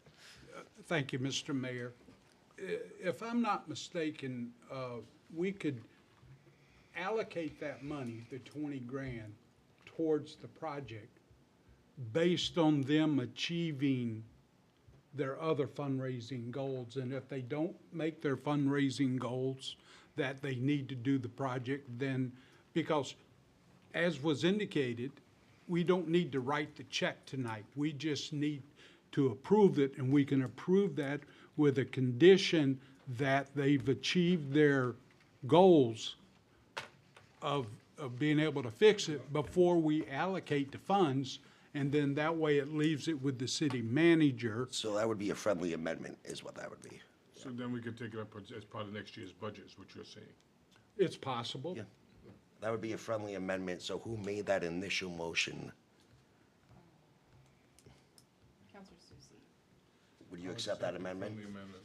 Thank you, Mr. Mayor. If I'm not mistaken, we could allocate that money, the 20 grand, towards the project based on them achieving their other fundraising goals. And if they don't make their fundraising goals, that they need to do the project, then, because as was indicated, we don't need to write the check tonight. We just need to approve it, and we can approve that with a condition that they've achieved their goals of being able to fix it before we allocate the funds, and then that way it leaves it with the city manager. So that would be a friendly amendment, is what that would be. So then we could take it up as part of next year's budget, is what you're saying. It's possible. Yeah. That would be a friendly amendment, so who made that initial motion? Counselor Susie. Would you accept that amendment? Friendly amendment.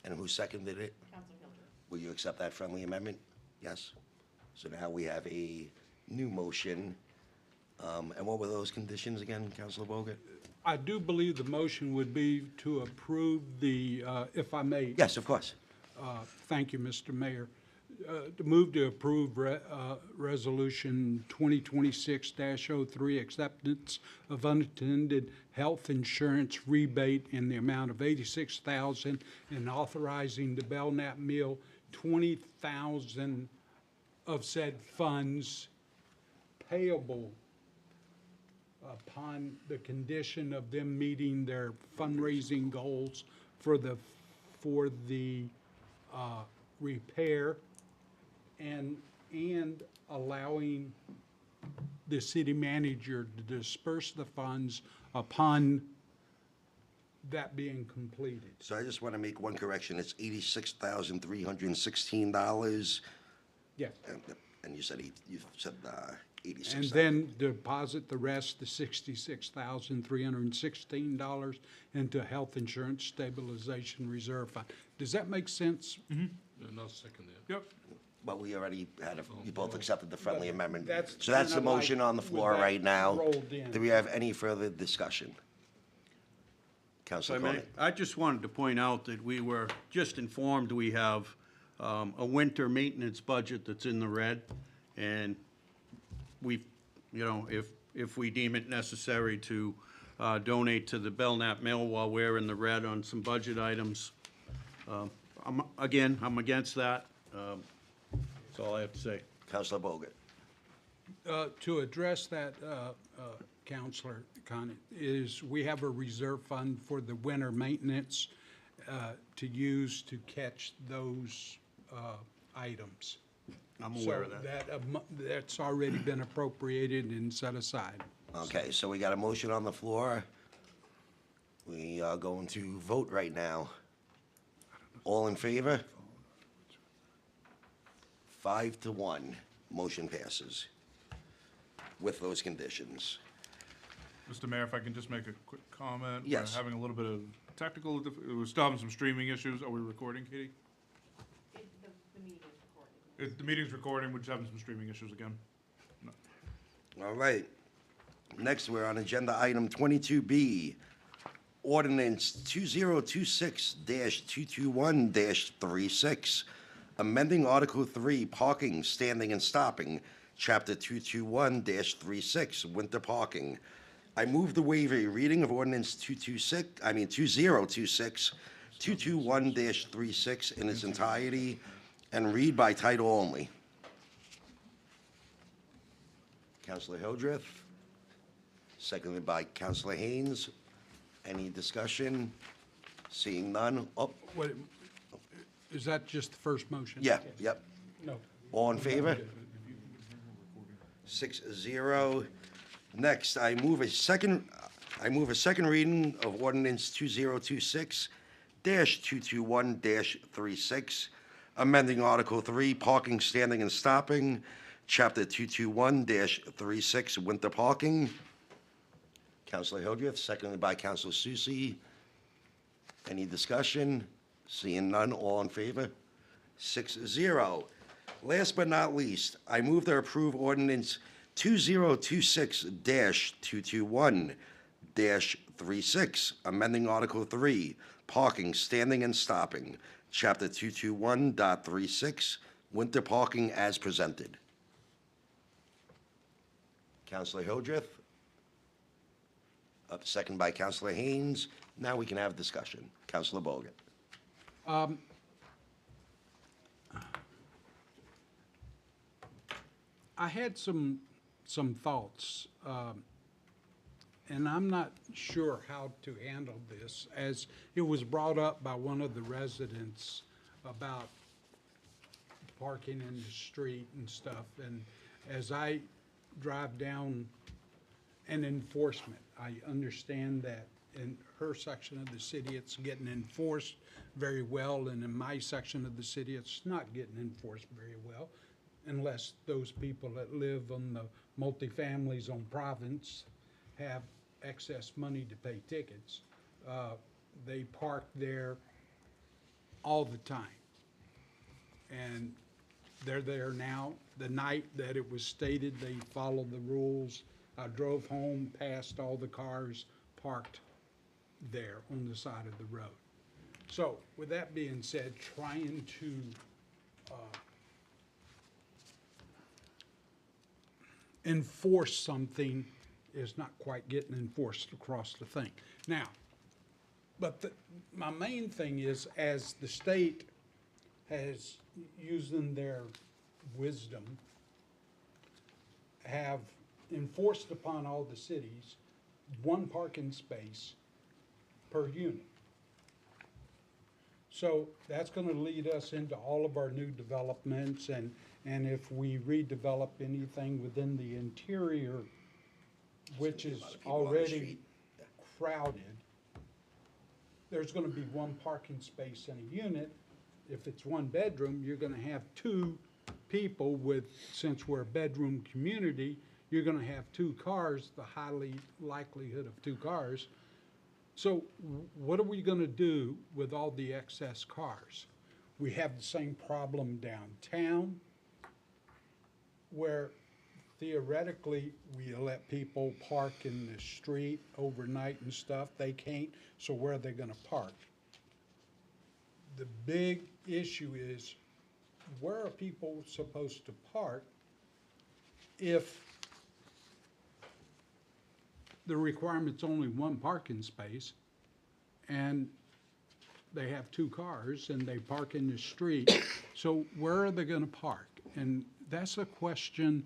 And who seconded it? Counselor Hilder. Will you accept that friendly amendment? Yes. So now we have a new motion. And what were those conditions again, Councilor Bogut? I do believe the motion would be to approve the, if I may. Yes, of course. Thank you, Mr. Mayor. To move to approve Resolution 2026-03, acceptance of unattended health insurance rebate in the amount of $86,000 and authorizing the Belknap Mill $20,000 of said funds payable upon the condition of them meeting their fundraising goals for the repair, and allowing the city manager to disperse the funds upon that being completed. So I just want to make one correction. It's $86,316. Yeah. And you said, you said 86. And then deposit the rest, the $66,316 into health insurance stabilization reserve fund. Does that make sense? And I'll second that. Yep. But we already had, you both accepted the friendly amendment. That's So that's the kinda like motion on the with floor that right now. rolled in. Do we have any further discussion? If I Councilor may, Cronin? I just wanted to point out that we were just informed we have a winter maintenance budget that's in the red, and we, you know, if we deem it necessary to donate to the Belknap Mill while we're in the red on some budget items, I'm against that. That's all I have to say. Councilor Bogut? To address that, Counselor Conant, is we have a reserve fund for the winter maintenance to use to catch those items. I'm aware of that. So that's already been appropriated and set aside. Okay, so we got a motion on the floor. We are going to vote right now. All in favor? 5-1, motion passes with those conditions. Mr. Mayor, if I can just make a quick comment? Yes. We're having a little bit of technical, we're still having some streaming issues. Are we recording, Katie? The meeting's recording, we're just having some streaming issues again. All right. Next, we're on agenda item 22B, ordinance 2026-221-36, amending Article 3, parking, standing and stopping, Chapter 221-36, winter parking. I move the waiver reading of ordinance 2026-221-36 in its entirety and read by title only. Councilor Hildreth, seconded by Councilor Haynes. Any discussion? Seeing none. Oh, Wait, is that just the first motion? yeah, yep. No. All in favor? 6-0. Next, I move a second reading of ordinance 2026-221-36, amending Article 3, parking, standing, and stopping, Chapter 221-36, winter parking. Councilor Hildreth, seconded by Councilor Susie. Any discussion? Seeing none, all in favor? 6-0. Last but not least, I move to approve ordinance 2026-221-36, amending Article 3, parking, standing, and stopping, Chapter 221.36, winter parking as presented. Councilor Hildreth? Second by Counselor Haynes. Now we can have discussion. Counselor Bogan. I had some thoughts, and I'm not sure how to handle this, as it was brought up by one of the residents about parking in the street and stuff, and as I drive down and enforcement, I understand that in her section of the city, it's getting enforced very well, and in my section of the city, it's not getting enforced very well, unless those people that live on the multifamilies on Province have excess money to pay tickets. They park there all the time. And they're there now. The night that it was stated they followed the rules, I drove home past all the cars parked there on the side of the road. So with that being said, trying to enforce something is not quite getting enforced across the thing. Now, but my main thing is, as the state has, using their wisdom, have enforced upon all the cities, one parking space per unit. So that's gonna lead us into all of our new developments, and if we redevelop anything within the interior, which is already crowded, there's gonna be one parking space in a unit. If it's one bedroom, you're gonna have two people with, since we're a bedroom community, you're gonna have two cars, the highly likelihood of two cars. So what are we gonna do with all the excess cars? We have the same problem downtown, where theoretically, we let people park in the street overnight and stuff. They can't, so where are they gonna park? The big issue is, where are people supposed to park if the requirement's only one parking space and they have two cars and they park in the street? So where are they gonna park? And that's a question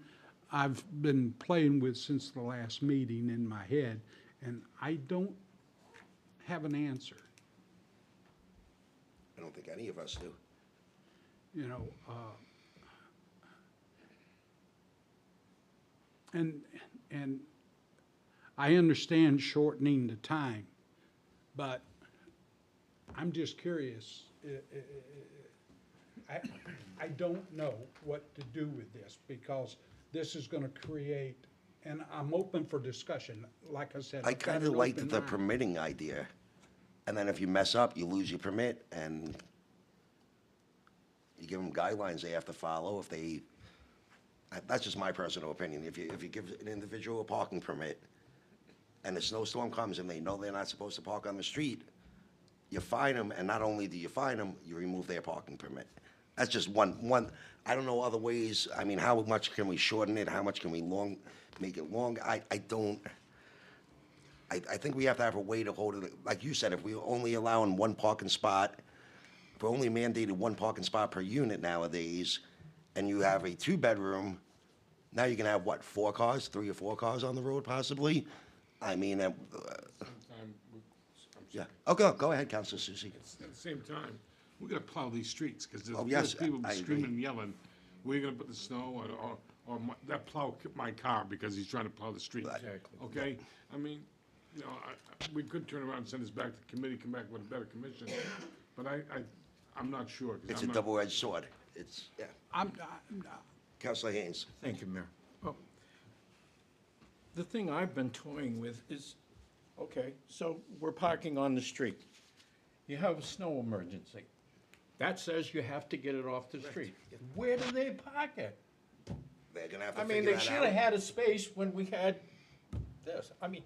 I've been playing with since the last meeting in my head, and I don't have an answer. I don't think any of us do. You know, and I understand shortening the time, but I'm just curious. I don't know what to do with this, because this is gonna create, and I'm open for discussion, like I said. I I've got kind of an liked open the mind. permitting idea. And then if you mess up, you lose your permit, and you give them guidelines they have to follow. If they, that's just my personal opinion. If you give an individual a parking permit, and a snowstorm comes and they know they're not supposed to park on the street, you fine them, and not only do you fine them, you remove their parking permit. That's just one, I don't know other ways. I mean, how much can we shorten it? How much can we make it long? I think we have to have a way to hold it, like you said, if we're only allowing one parking spot, if we're only mandated one parking spot per unit nowadays, and you have a two-bedroom, now you can have, what, 4 cars, 3 or 4 cars on the road possibly? I mean, yeah. Okay, go ahead, Councilor Susie. At the same time, we gotta plow these streets, because Oh, there's yes, people I screaming agree. and yelling, where you gonna put the snow, that plow hit my car because he's trying to plow the street. Okay? I mean, you know, we could turn around and send this back to committee, come back with a better commission, but I'm not sure. 'Cause It's I'm a not- double-edged sword. It's, yeah. Councilor Haynes. Thank you, Mayor. Well, the thing I've been toying with is, okay, so we're parking on the street. You have a snow emergency. That says you have to get it off the street. Where do they park it? They're gonna have to I mean, figure they that should out. have had a space when we had this. I mean,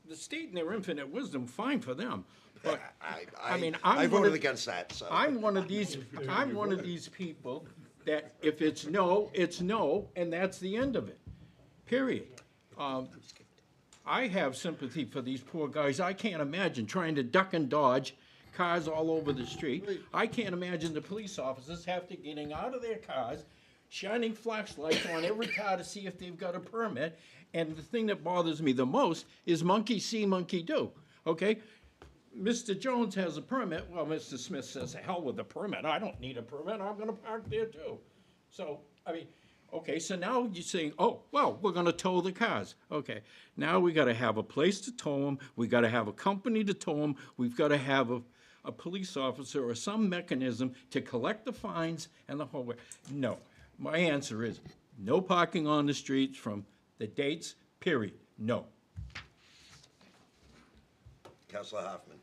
the state in their infinite wisdom, fine for them. But, I mean, I I'm one voted of, against that, so. I'm one of these people that if it's no, and that's the end of it, period. I have sympathy for these poor guys. I can't imagine trying to duck and dodge cars all over the street. I can't imagine the police officers have to getting out of their cars, shining flashlights on every car to see if they've got a permit. And the thing that bothers me the most is monkey see, monkey do, okay? Mr. Jones has a permit. Well, Mr. Smith says, hell with the permit. I don't need a permit. I'm gonna park there too. So, I mean, okay, so now you're saying, oh, well, we're gonna tow the cars. Okay, now we gotta have a place to tow them. We gotta have a company to tow them. We've gotta have a police officer or some mechanism to collect the fines and the whole way. No, my answer is no parking on the streets from the dates, period, no. Councilor Hoffman.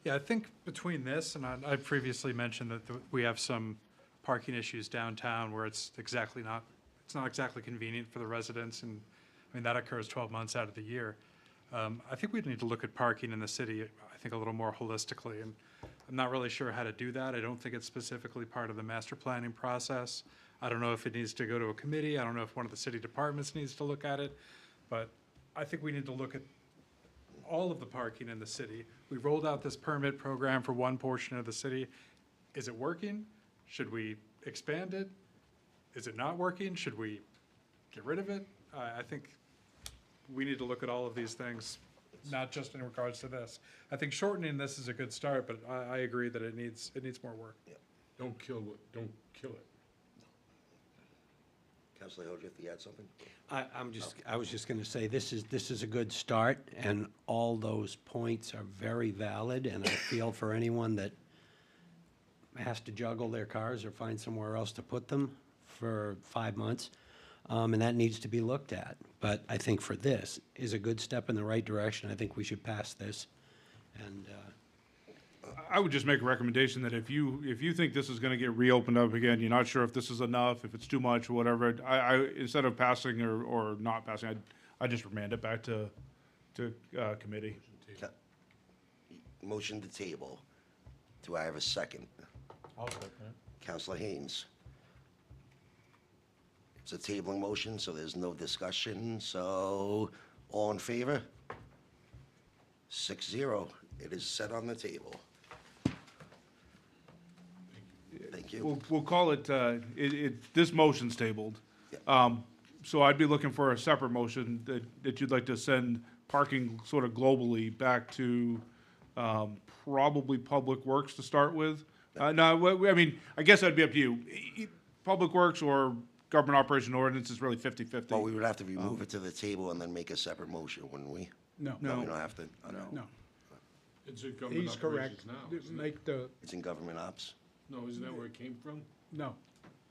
Yeah, I think between this, and I previously mentioned that we have some parking issues downtown where it's not exactly convenient for the residents, and, I mean, that occurs 12 months out of the year. I think we need to look at parking in the city, I think, a little more holistically, and I'm not really sure how to do that. I don't think it's specifically part of the master planning process. I don't know if it needs to go to a committee. I don't know if one of the city departments needs to look at it, but I think we need to look at all of the parking in the city. We rolled out this permit program for one portion of the city. Is it working? Should we expand it? Is it not working? Should we get rid of it? I think we need to look at all of these things, not just in regards to this. I think shortening this is a good start, but I agree that it needs more work. Don't kill it. Councilor Hojo, if you had something? I was just gonna say, this is a good start, and all those points are very valid, and I feel for anyone that has to juggle their cars or find somewhere else to put them for 5 months, and that needs to be looked at. But I think for this is a good step in the right direction. I think we should pass this, and, I would just make a recommendation that if you think this is gonna get reopened up again, you're not sure if this is enough, if it's too much, or whatever, I instead of passing or not passing, I just remand it back to committee. Motion to table. Do I have a second? I'll second it. Councilor Haynes. It's a tabling motion, so there's no discussion, so all in favor? 6-0. It is set on the table. Thank you. We'll call it, this motion's tabled. So I'd be looking for a separate motion that you'd like to send parking sort of globally back to probably Public Works to start with. No, I mean, I guess that'd be up to you. Public Works or Government Operation Ordinance is really 50-50. Well, we would have to remove it to the table and then make a separate motion, wouldn't we? No. No, we don't have to? Oh, No. It's in government He's correct. operations now, isn't it? Make the, It's in government ops? No, isn't that where it came from? no,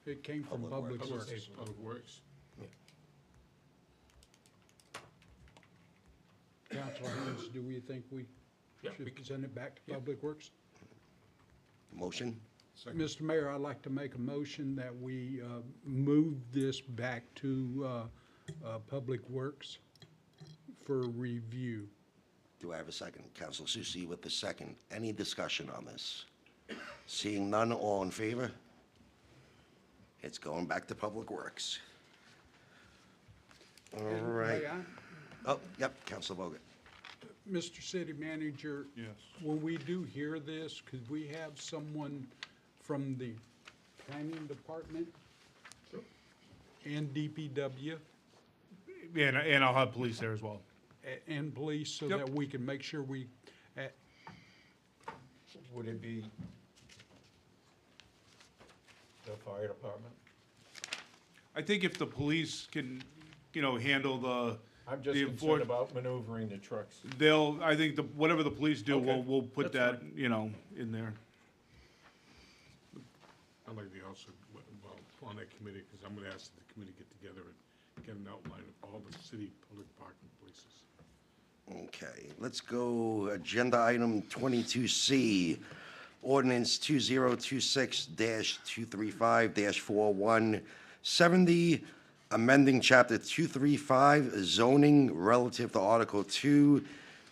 it came from Public Public Works. Works. Public Works. Councilor Haynes, do we think we should send it back to Public Works? Motion? Mr. Mayor, I'd like to make a motion that we move this back to Public Works for review. Do I have a second? Councilor Susie with the second. Any discussion on this? Seeing none, all in favor? It's going back to Public Works. All And right. may I? Oh, yep, Councilor Bogan. Mr. City Manager? Yes. When we do hear this, could we have someone from the planning department and DPW And I'll have police there as well. and police so Yep. that we can make sure we, Would it be the fire department? I think if the police can, handle the. I'm just the concerned enfor- about maneuvering the trucks. I think whatever the police do, Okay, we'll put that's that, in there. I'd like to also, well, on that committee, because I'm gonna ask the committee to get together and get an outline of all the city public parking places. Okay, let's go, agenda item 22C, ordinance 2026-235-4170, amending chapter 235 zoning relative to Article 2,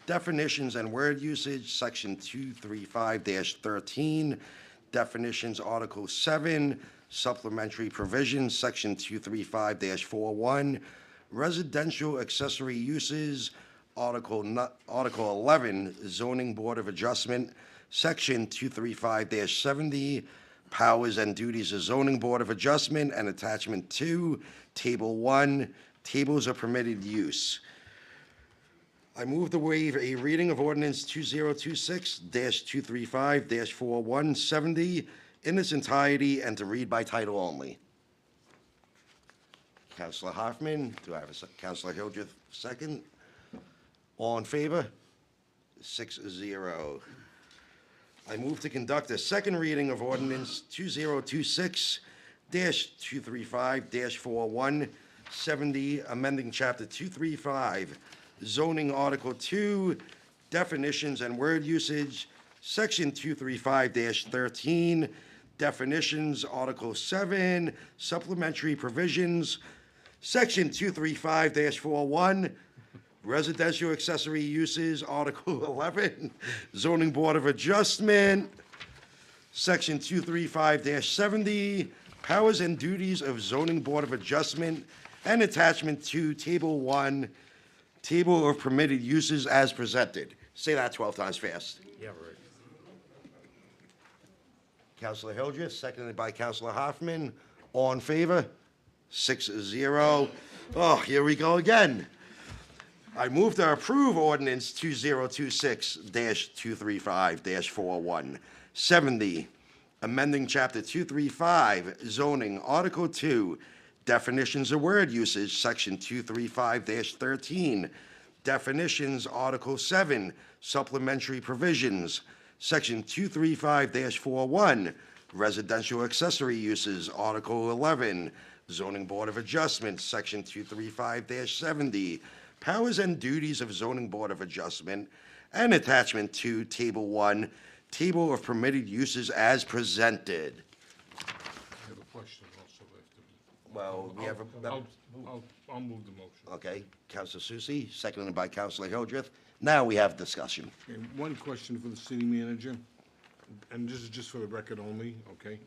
definitions and word usage, section 235-13, definitions, Article 7, supplementary provisions, section 235-41, residential accessory uses, Article 11, Zoning Board of Adjustment, Section 235-70, Powers and Duties of Zoning Board of Adjustment, and Attachment 2, Table 1, Tables of Permitted Use. I move to waive a reading of ordinance 2026-235-4170 in its entirety and to read by title only. Councilor Hoffman, do I have a Councilor Hildreth, second? All in favor? 6-0. I move to conduct a second reading of ordinance 2026-235-4170, amending Chapter 235, zoning Article 2, definitions and word usage, Section 235-13, definitions, Article 7, supplementary provisions, Section 235-41, residential accessory uses, Article 11, zoning board of adjustment, Section 235-70, powers and duties of zoning board of adjustment, and attachment to Table 1, table of permitted uses as presented. Say that 12 times fast. Yeah, right. Councilor Hildreth, seconded by Councilor Hoffman. All in favor? 6-0. Oh, here we go again. I move to approve ordinance 2026-235-4170, amending Chapter 235, zoning, Article 2, definitions of word usage, Section 235-13, definitions, Article 7, supplementary provisions, Section 235-41, residential accessory uses, Article 11, zoning board of adjustment, Section 235-70, powers and duties of zoning board of adjustment, and attachment to Table 1, table of permitted uses as presented. I have a question also after. Well, we have a, I'll move the motion. okay, Councilor Susie, seconded by Councilor Hildreth. Now we have discussion. Okay, one question for the city manager, and this is just for the record only, okay?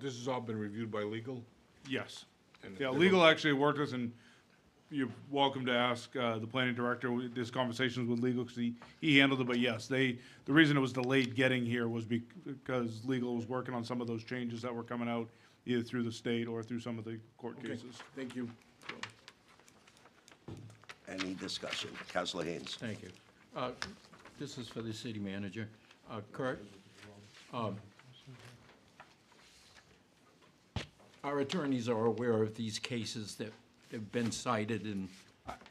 This has all been reviewed by legal? Yes. And Yeah, they legal don't- actually worked with us, and you're welcome to ask the planning director. This conversations with legal, because he handled it, but yes, the reason it was delayed getting here was because legal was working on some of those changes that were coming out, either through the state or through some of the court Okay, cases. thank you. Any discussion? Councilor Haynes. Thank you. This is for the city manager. Kurt, our attorneys are aware of these cases that have been cited and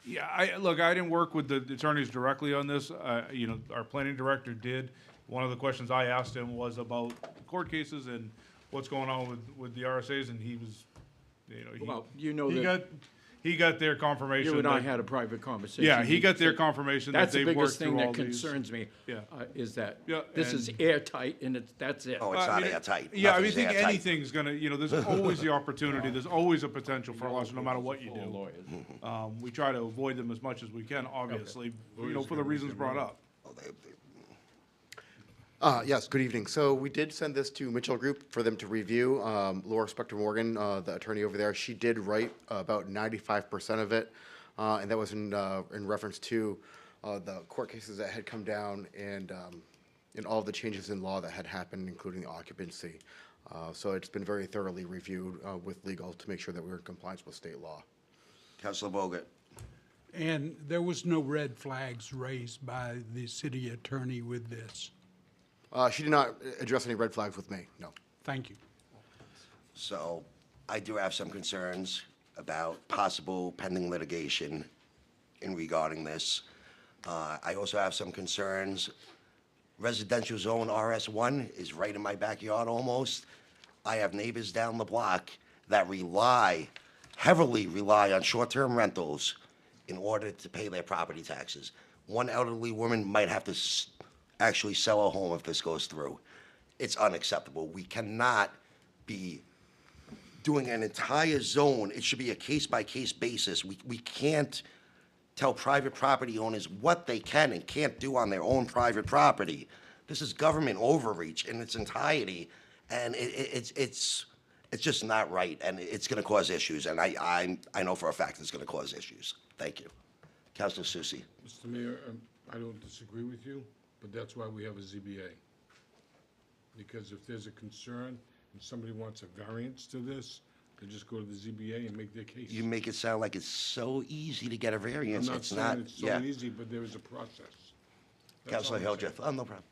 Yeah, look, I didn't work with the attorneys directly on this. You know, our planning director did. One of the questions I asked him was about court cases and what's going on with the RSAs, and he was, you know, Well, you know he that- he got their confirmation. you and I that- had a private conversation. Yeah, he got their confirmation that That's the they've biggest worked thing through all that these. concerns me. Yeah. Is that Yeah, this is and- airtight and that's it. Oh, it's I not mean, airtight. Yeah, I mean, I Nothing's think airtight. anything's gonna, you know, there's always the opportunity, there's always a potential for loss, no matter what you do. Lawyers. We try to avoid them as much as we can, obviously, you know, for the reasons brought up. Yes, good evening. So we did send this to Mitchell Group for them to review. Laura Spector Morgan, the attorney over there, she did write about 95% of it, and that was in reference to the court cases that had come down and all the changes in law that had happened, including the occupancy. So it's been very thoroughly reviewed with legal to make sure that we're in compliance with state law. Councilor Bogut. And there was no red flags raised by the city attorney with this. She did not address any red flags with me, no. Thank you. So I do have some concerns about possible pending litigation in regarding this. I also have some concerns. Residential zone RS1 is right in my backyard almost. I have neighbors down the block that heavily rely on short-term rentals in order to pay their property taxes. One elderly woman might have to actually sell a home if this goes through. It's unacceptable. We cannot be doing an entire zone. It should be a case-by-case basis. We can't tell private property owners what they can and can't do on their own private property. This is government overreach in its entirety, and it's just not right, and it's gonna cause issues, and I know for a fact it's gonna cause issues. Thank you. Counselor Susie. Mr. Mayor, I don't disagree with you, but that's why we have a ZBA. Because if there's a concern and somebody wants a variance to this, they just go to the ZBA and make their case. You make it sound like it's so easy to get a I'm variance. not It's not, saying it's so yeah. easy, but there is a process. That's Counselor all I'm saying. Hildreth, oh, no problem.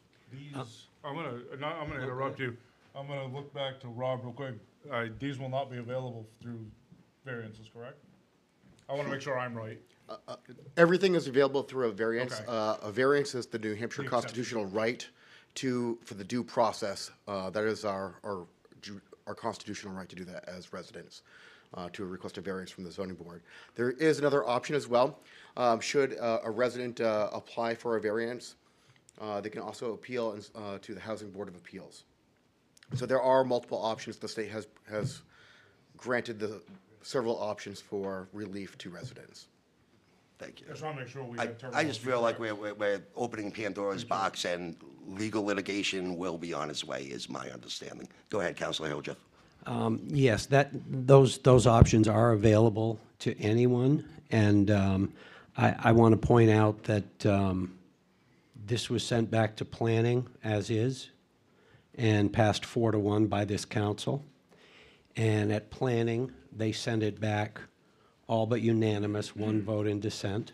I'm gonna interrupt you. I'm gonna look back to Rob real quick. These will not be available through variances, correct? I wanna make sure I'm right. Everything is available through a variance. Okay. A variance is the New Hampshire The exception. constitutional right for the due process. That is our constitutional right to do that as residents, to request a variance from the zoning board. There is another option as well. Should a resident apply for a variance, they can also appeal to the Housing Board of Appeals. So there are multiple options. The state has granted the several options for relief to residents. Thank you. Just wanna make sure we I have I just terminology feel like correct. we're opening Pandora's box, and legal litigation will be on its way, is my understanding. Go ahead, Counselor Hildreth. Yes, those options are available to anyone, and I want to point out that this was sent back to planning as is, and passed 4-1 by this council. And at planning, they sent it back all but unanimous, one vote in dissent.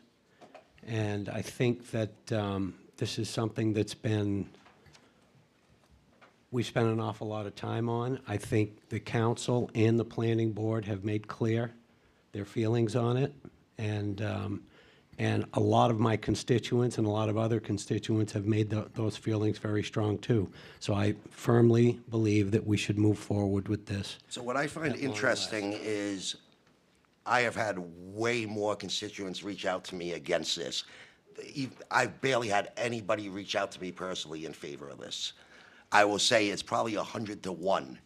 And I think that this is something that's we spent an awful lot of time on. I think the council and the planning board have made clear their feelings on it. And a lot of my constituents and a lot of other constituents have made those feelings very strong too. So I firmly believe that we should move forward with this. So what I find interesting is I have had way more constituents reach out to me against this. I've barely had anybody reach out to me personally in favor of this. I will say it's probably 100-1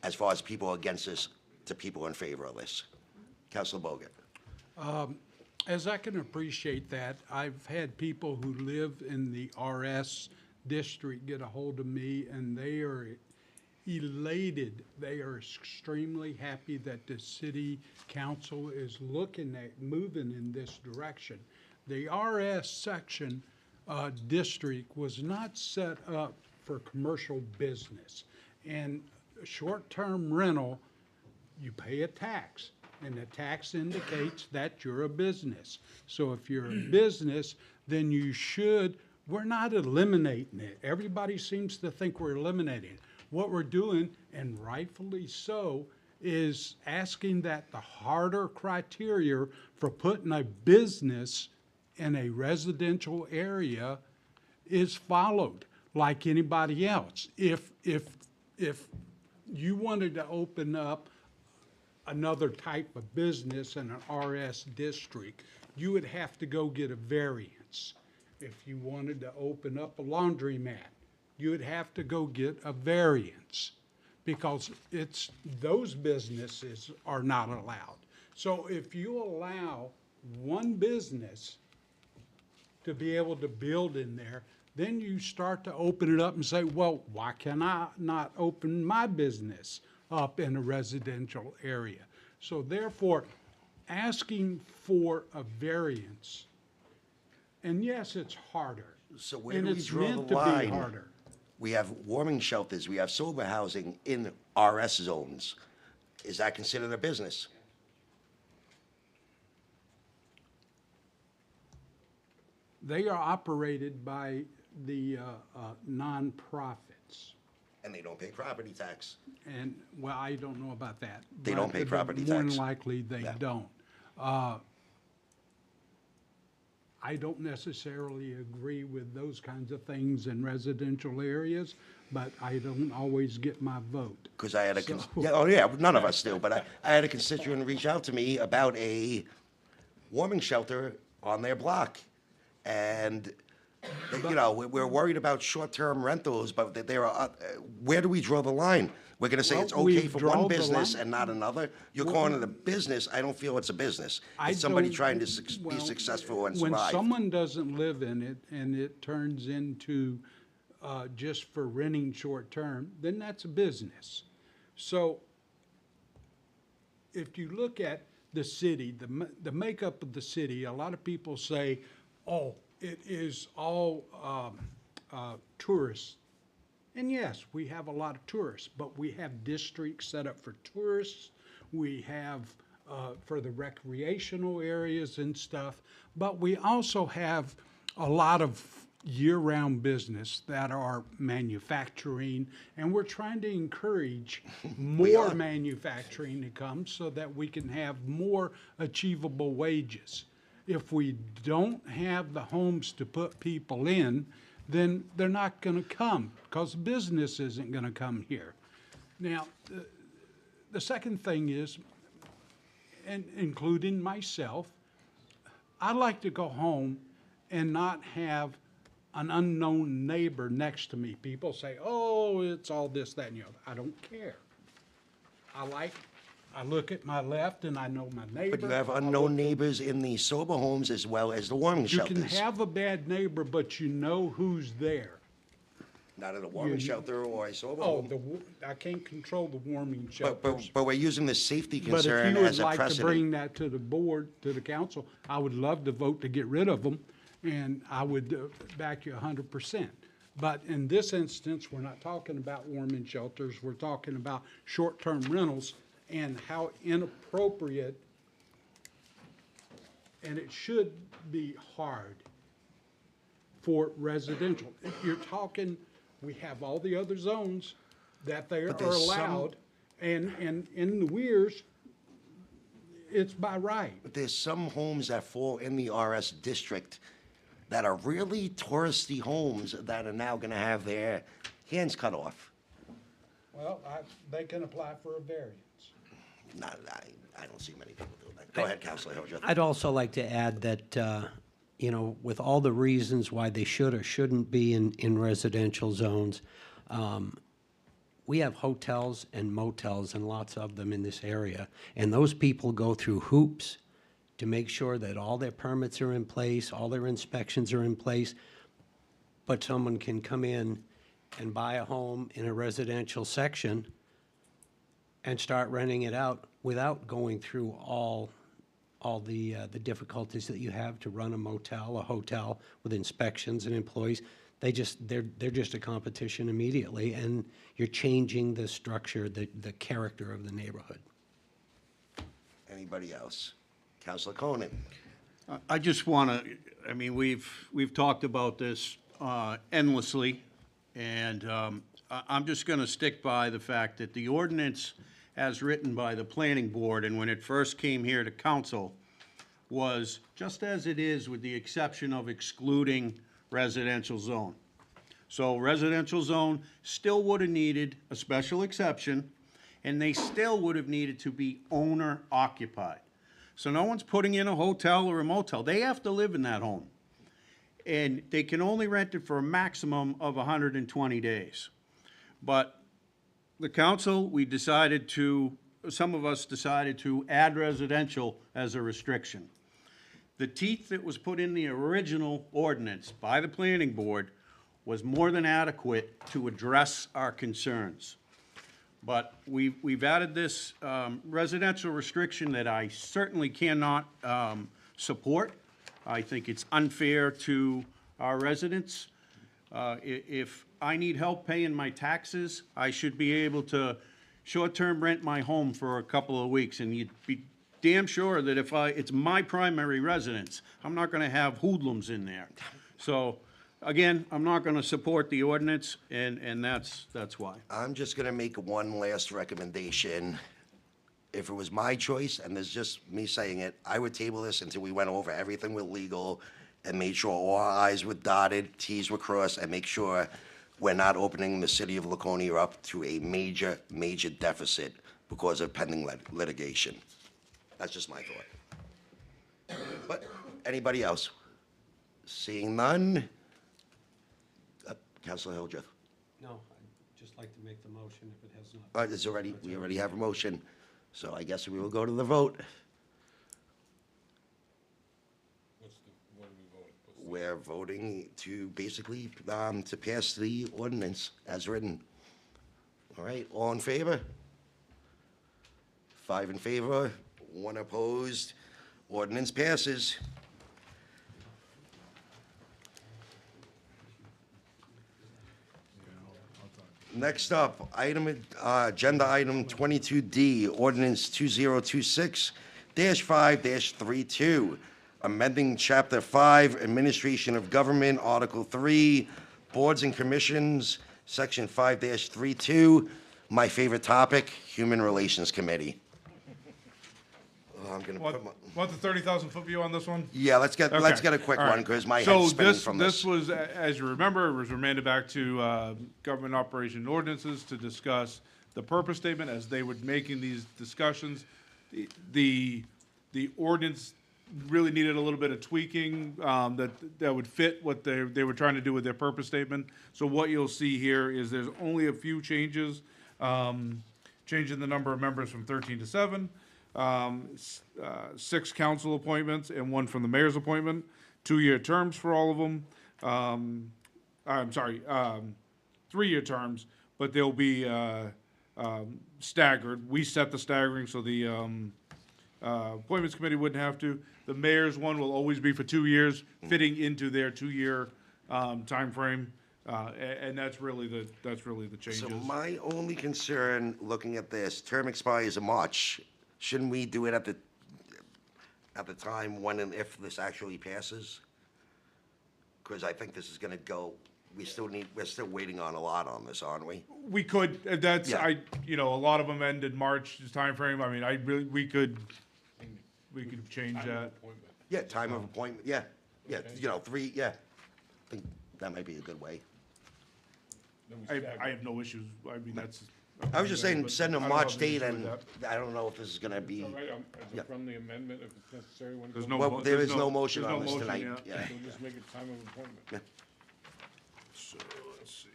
as far as people against this to people in favor of this. Councilor Bogut. As I can appreciate that, I've had people who live in the RS district get a hold of me, and they are elated. They are extremely happy that the city council is looking at moving in this direction. The RS section district was not set up for commercial business. And short-term rental, you pay a tax, and the tax indicates that you're a business. So if you're a business, then we're not eliminating it. Everybody seems to think we're eliminating it. What we're doing, and rightfully so, is asking that the harder criteria for putting a business in a residential area is followed like anybody else. If you wanted to open up another type of business in an RS district, you would have to go get a variance. If you wanted to open up a laundromat, you would have to go get a variance, because those businesses are not allowed. So if you allow one business to be able to build in there, then you start to open it up and say, well, why can I not open my business up in a residential area? So therefore, asking for a variance, and yes, it's harder. So where and do we it's draw meant the to be line? harder. We have warming shelters, we have sober housing in RS zones. Is that considered a business? They are operated by the nonprofits. And they don't pay property tax. And, well, I don't know about that. They don't pay but property More than tax. likely, they Yeah. don't. I don't necessarily agree with those kinds of things in residential areas, but I don't always get my vote. Because I had a, So- none of us do, but I had a constituent reach out to me about a warming shelter on their block. And, we're worried about short-term rentals, but that there are, where do we draw the line? We're gonna say Well, it's okay we for draw one the business line- and not another? You're Well, calling it a business, I don't feel it's a business. I It's somebody don't- trying to be well, successful and When survive. someone doesn't live in it and it turns into just for renting short-term, then that's a business. So if you look at the city, the makeup of the city, a lot of people say, oh, it is all tourists. And yes, we have a lot of tourists, but we have districts set up for tourists. We have for the recreational areas and stuff. But we also have a lot of year-round business that are manufacturing, and we're trying to encourage more manufacturing to come so that we can have more achievable wages. If we don't have the homes to put people in, then they're not going to come because business isn't going to come here. Now, the second thing is, and including myself, I like to go home and not have an unknown neighbor next to me. People say, oh, it's all this, that, and the other. I don't care. I look at my left and I know my neighbor. But you have unknown neighbors in the sober homes as well as the warming You shelters. can have a bad neighbor, but you know who's there. Not at a warming shelter or a sober Oh, home. I can't control the warming shelters. But we're using the safety But if concern you would as a like to precedent. bring that to the board, to the council, I would love to vote to get rid of them, and I would back you 100%. But in this instance, we're not talking about warming shelters, we're talking about short-term rentals and how inappropriate, and it should be hard for residential. If you're talking, we have all the other zones that they are But there's some- allowed, and in the Weirs, it's by right. But there's some homes that fall in the RS district that are really touristy homes that are now gonna have their hands cut off. Well, they can apply for a variance. I don't see many people doing that. Go ahead, Councilor Hildreth. I'd also like to add that, with all the reasons why they should or shouldn't be in residential zones, we have hotels and motels and lots of them in this area. And those people go through hoops to make sure that all their permits are in place, all their inspections are in place. But someone can come in and buy a home in a residential section and start renting it out without going through all the difficulties that you have to run a motel, a hotel with inspections and employees. They're just a competition immediately, and you're changing the structure, the character of the neighborhood. Anybody else? Councilor Conan. I just want to, we've talked about this endlessly, and I'm just going to stick by the fact that the ordinance as written by the planning board, and when it first came here to council, was just as it is with the exception of excluding residential zone. So residential zone still would have needed a special exception, and they still would have needed to be owner occupied. So no one's putting in a hotel or a motel. They have to live in that home. And they can only rent it for a maximum of 120 days. But the council, some of us decided to add residential as a restriction. The teeth that was put in the original ordinance by the planning board was more than adequate to address our concerns. But we've added this residential restriction that I certainly cannot support. I think it's unfair to our residents. If I need help paying my taxes, I should be able to short-term rent my home for a couple of weeks, and you'd be damn sure that if it's my primary residence, I'm not gonna have hoodlums in there. So, again, I'm not gonna support the ordinance, and that's why. I'm just gonna make one last recommendation. If it was my choice, and there's just me saying it, I would table this until we went over everything with legal and made sure all our I's were dotted, T's were crossed, and make sure we're not opening the city of Laconia up to a major, major deficit because of pending litigation. That's just my thought. But, anybody else? Seeing none? Councilor Hildreth. No, I'd just like to make the motion if it has not. We already have a motion, so I guess we will go to the vote. We're voting to basically, to pass the ordinance as written. All right, all in favor? 5 in favor, one opposed. Ordinance passes. Next up, agenda item 22D, ordinance 2026-5-32, amending Chapter 5, Administration of Government, Article 3, Boards and Commissions, Section 5-32. My favorite topic, Human Relations Committee. Oh, I'm gonna put my, Want the 30,000-foot view on this one? yeah, let's get Okay. a quick All right. one, because my head's spinning from this. So this was, as you remember, it was remanded back to government operation ordinances to discuss the purpose statement as they were making these discussions. The ordinance really needed a little bit of tweaking that would fit what they were trying to do with their purpose statement. So what you'll see here is there's only a few changes, changing the number of members from 13 to 7. 6 council appointments and 1 from the mayor's appointment, 2-year terms for all of them. I'm sorry, 3-year terms, but they'll be staggered. We set the staggering so the appointments committee wouldn't have to. The mayor's one will always be for 2 years, fitting into their 2-year timeframe. And that's really the changes. So my only concern, looking at this, term expires in March. Shouldn't we do it at the time when and if this actually passes? Because I think this is gonna go, we're still waiting on a lot on this, aren't we? We could, that's, Yeah. a lot of them end in March timeframe. I mean, we could change that. Yeah, time of appointment, yeah, 3, yeah. I think that might be a good way. I have no issues. I mean, that's. I was just saying, send a I don't March have an issue date, with and that. I don't know if this is gonna be, All right, as Yeah. a friendly amendment, if it's necessary. when it There's goes- no well, mo- there there's is no motion there's on no this motion tonight, yet. yeah. So just make it time of appointment. Yeah.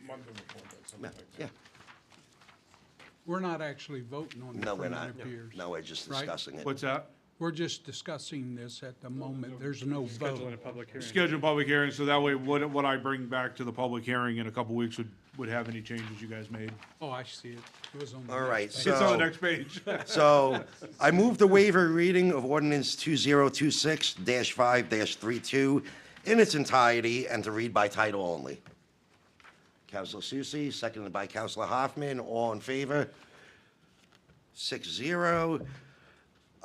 Month of appointment, something Yeah, like that. yeah. We're not actually voting on it No, we're from not. it appears. No, we're just Right? discussing it. What's that? We're just discussing this at the moment. There's no vote. Scheduling a public hearing. Schedule a public hearing, so that way what I bring back to the public hearing in a couple weeks would have any changes you guys made. Oh, I see it. It was on the All next right, page. so. It's on the next page. So, I move the waiver reading of ordinance 2026-5-32 in its entirety and to read by title only. Counselor Susie, seconded by Counselor Hoffman, all in favor? 6-0.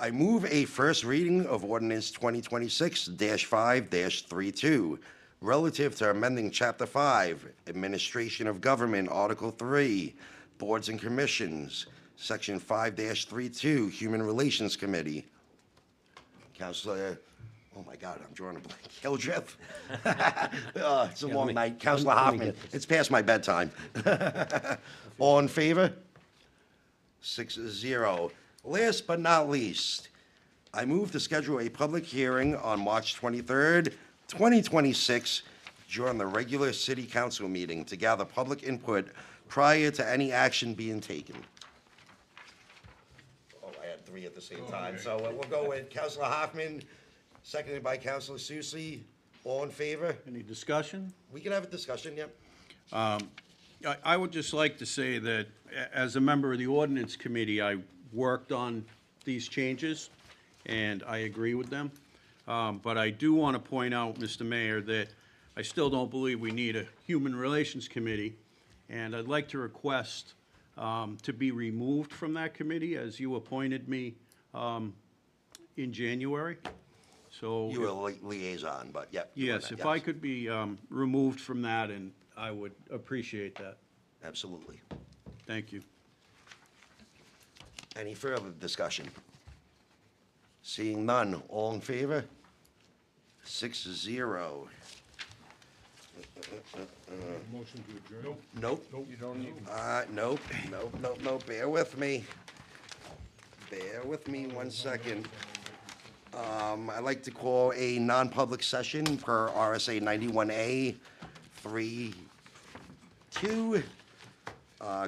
I move a first reading of ordinance 2026-5-32 relative to amending Chapter 5, Administration of Government, Article 3, Boards and Commissions, Section 5-32, Human Relations Committee. Counselor, oh my God, I'm drawing a blank. Hildreth? It's a long night. Counselor let me Hoffman, get this. it's past my bedtime. All in favor? 6-0. Last but not least, I move to schedule a public hearing on March 23rd, 2026, during the regular city council meeting to gather public input prior to any action being taken. Oh, I had 3 at the same time, so we'll go with Counselor Hoffman, seconded by Counselor Susie. All in favor? Any discussion? We can have a discussion, yep. I would just like to say that as a member of the ordinance committee, I worked on these changes, and I agree with them. But I do want to point out, Mr. Mayor, that I still don't believe we need a Human Relations Committee, and I'd like to request to be removed from that committee, as you appointed me in January. So. You were a liaison, but yep. you were Yes, that, if I could be removed from that, and I would appreciate that. Absolutely. Thank you. Any further discussion? Seeing none, all in favor? 6-0. Motion to adjourn. Nope. You don't need. Nope, bear with me. Bear with me 1 second. I'd like to call a non-public session per RSA 91A 3-2.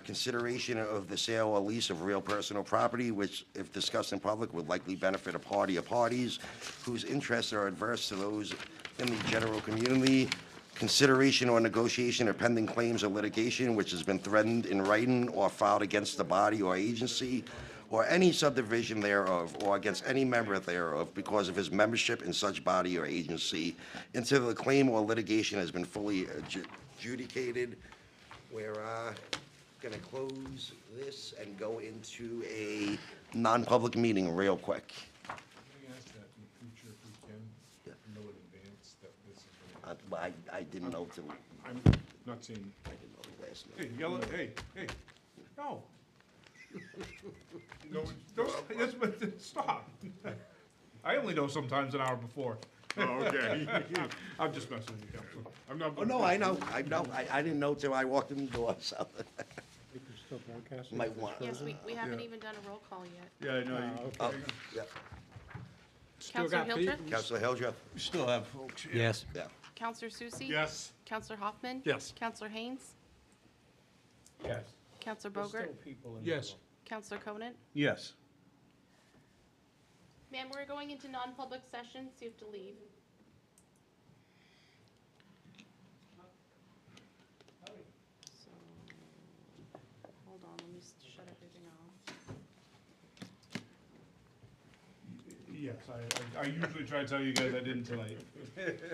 Consideration of the sale or lease of real personal property, which, if discussed in public, would likely benefit a party or parties whose interests are adverse to those in the general community. Consideration or negotiation of pending claims or litigation which has been threatened in writing or filed against the body or agency or any subdivision thereof, or against any member thereof, because of his membership in such body or agency, until the claim or litigation has been fully adjudicated. We're gonna close this and go into a non-public meeting real quick. Can I ask that in the future, if we can, know in advance that this is gonna I didn't know till, I'm not saying, I didn't know the last hey, minute. yell at, hey, no. No, don't, yes, but stop. I only know sometimes an hour before. Oh, okay. I'm just messing with you, Counselor. I'm not. Oh, no, I know, I didn't know till I walked in the door, so. Might want. Yes, we haven't even done a roll call yet. Yeah, I know. Oh, yeah. Counselor Hildreth? Counselor Hildreth? We still have folks here. Yes. Yeah. Counselor Susie? Yes. Counselor Hoffman? Yes. Counselor Haynes? Yes. Counselor Bogart? Yes. Counselor Conant? Yes. Ma'am, we're going into non-public session, so you have to leave. So, hold on, let me shut everything off. Yes, I usually try to tell you guys I didn't tonight.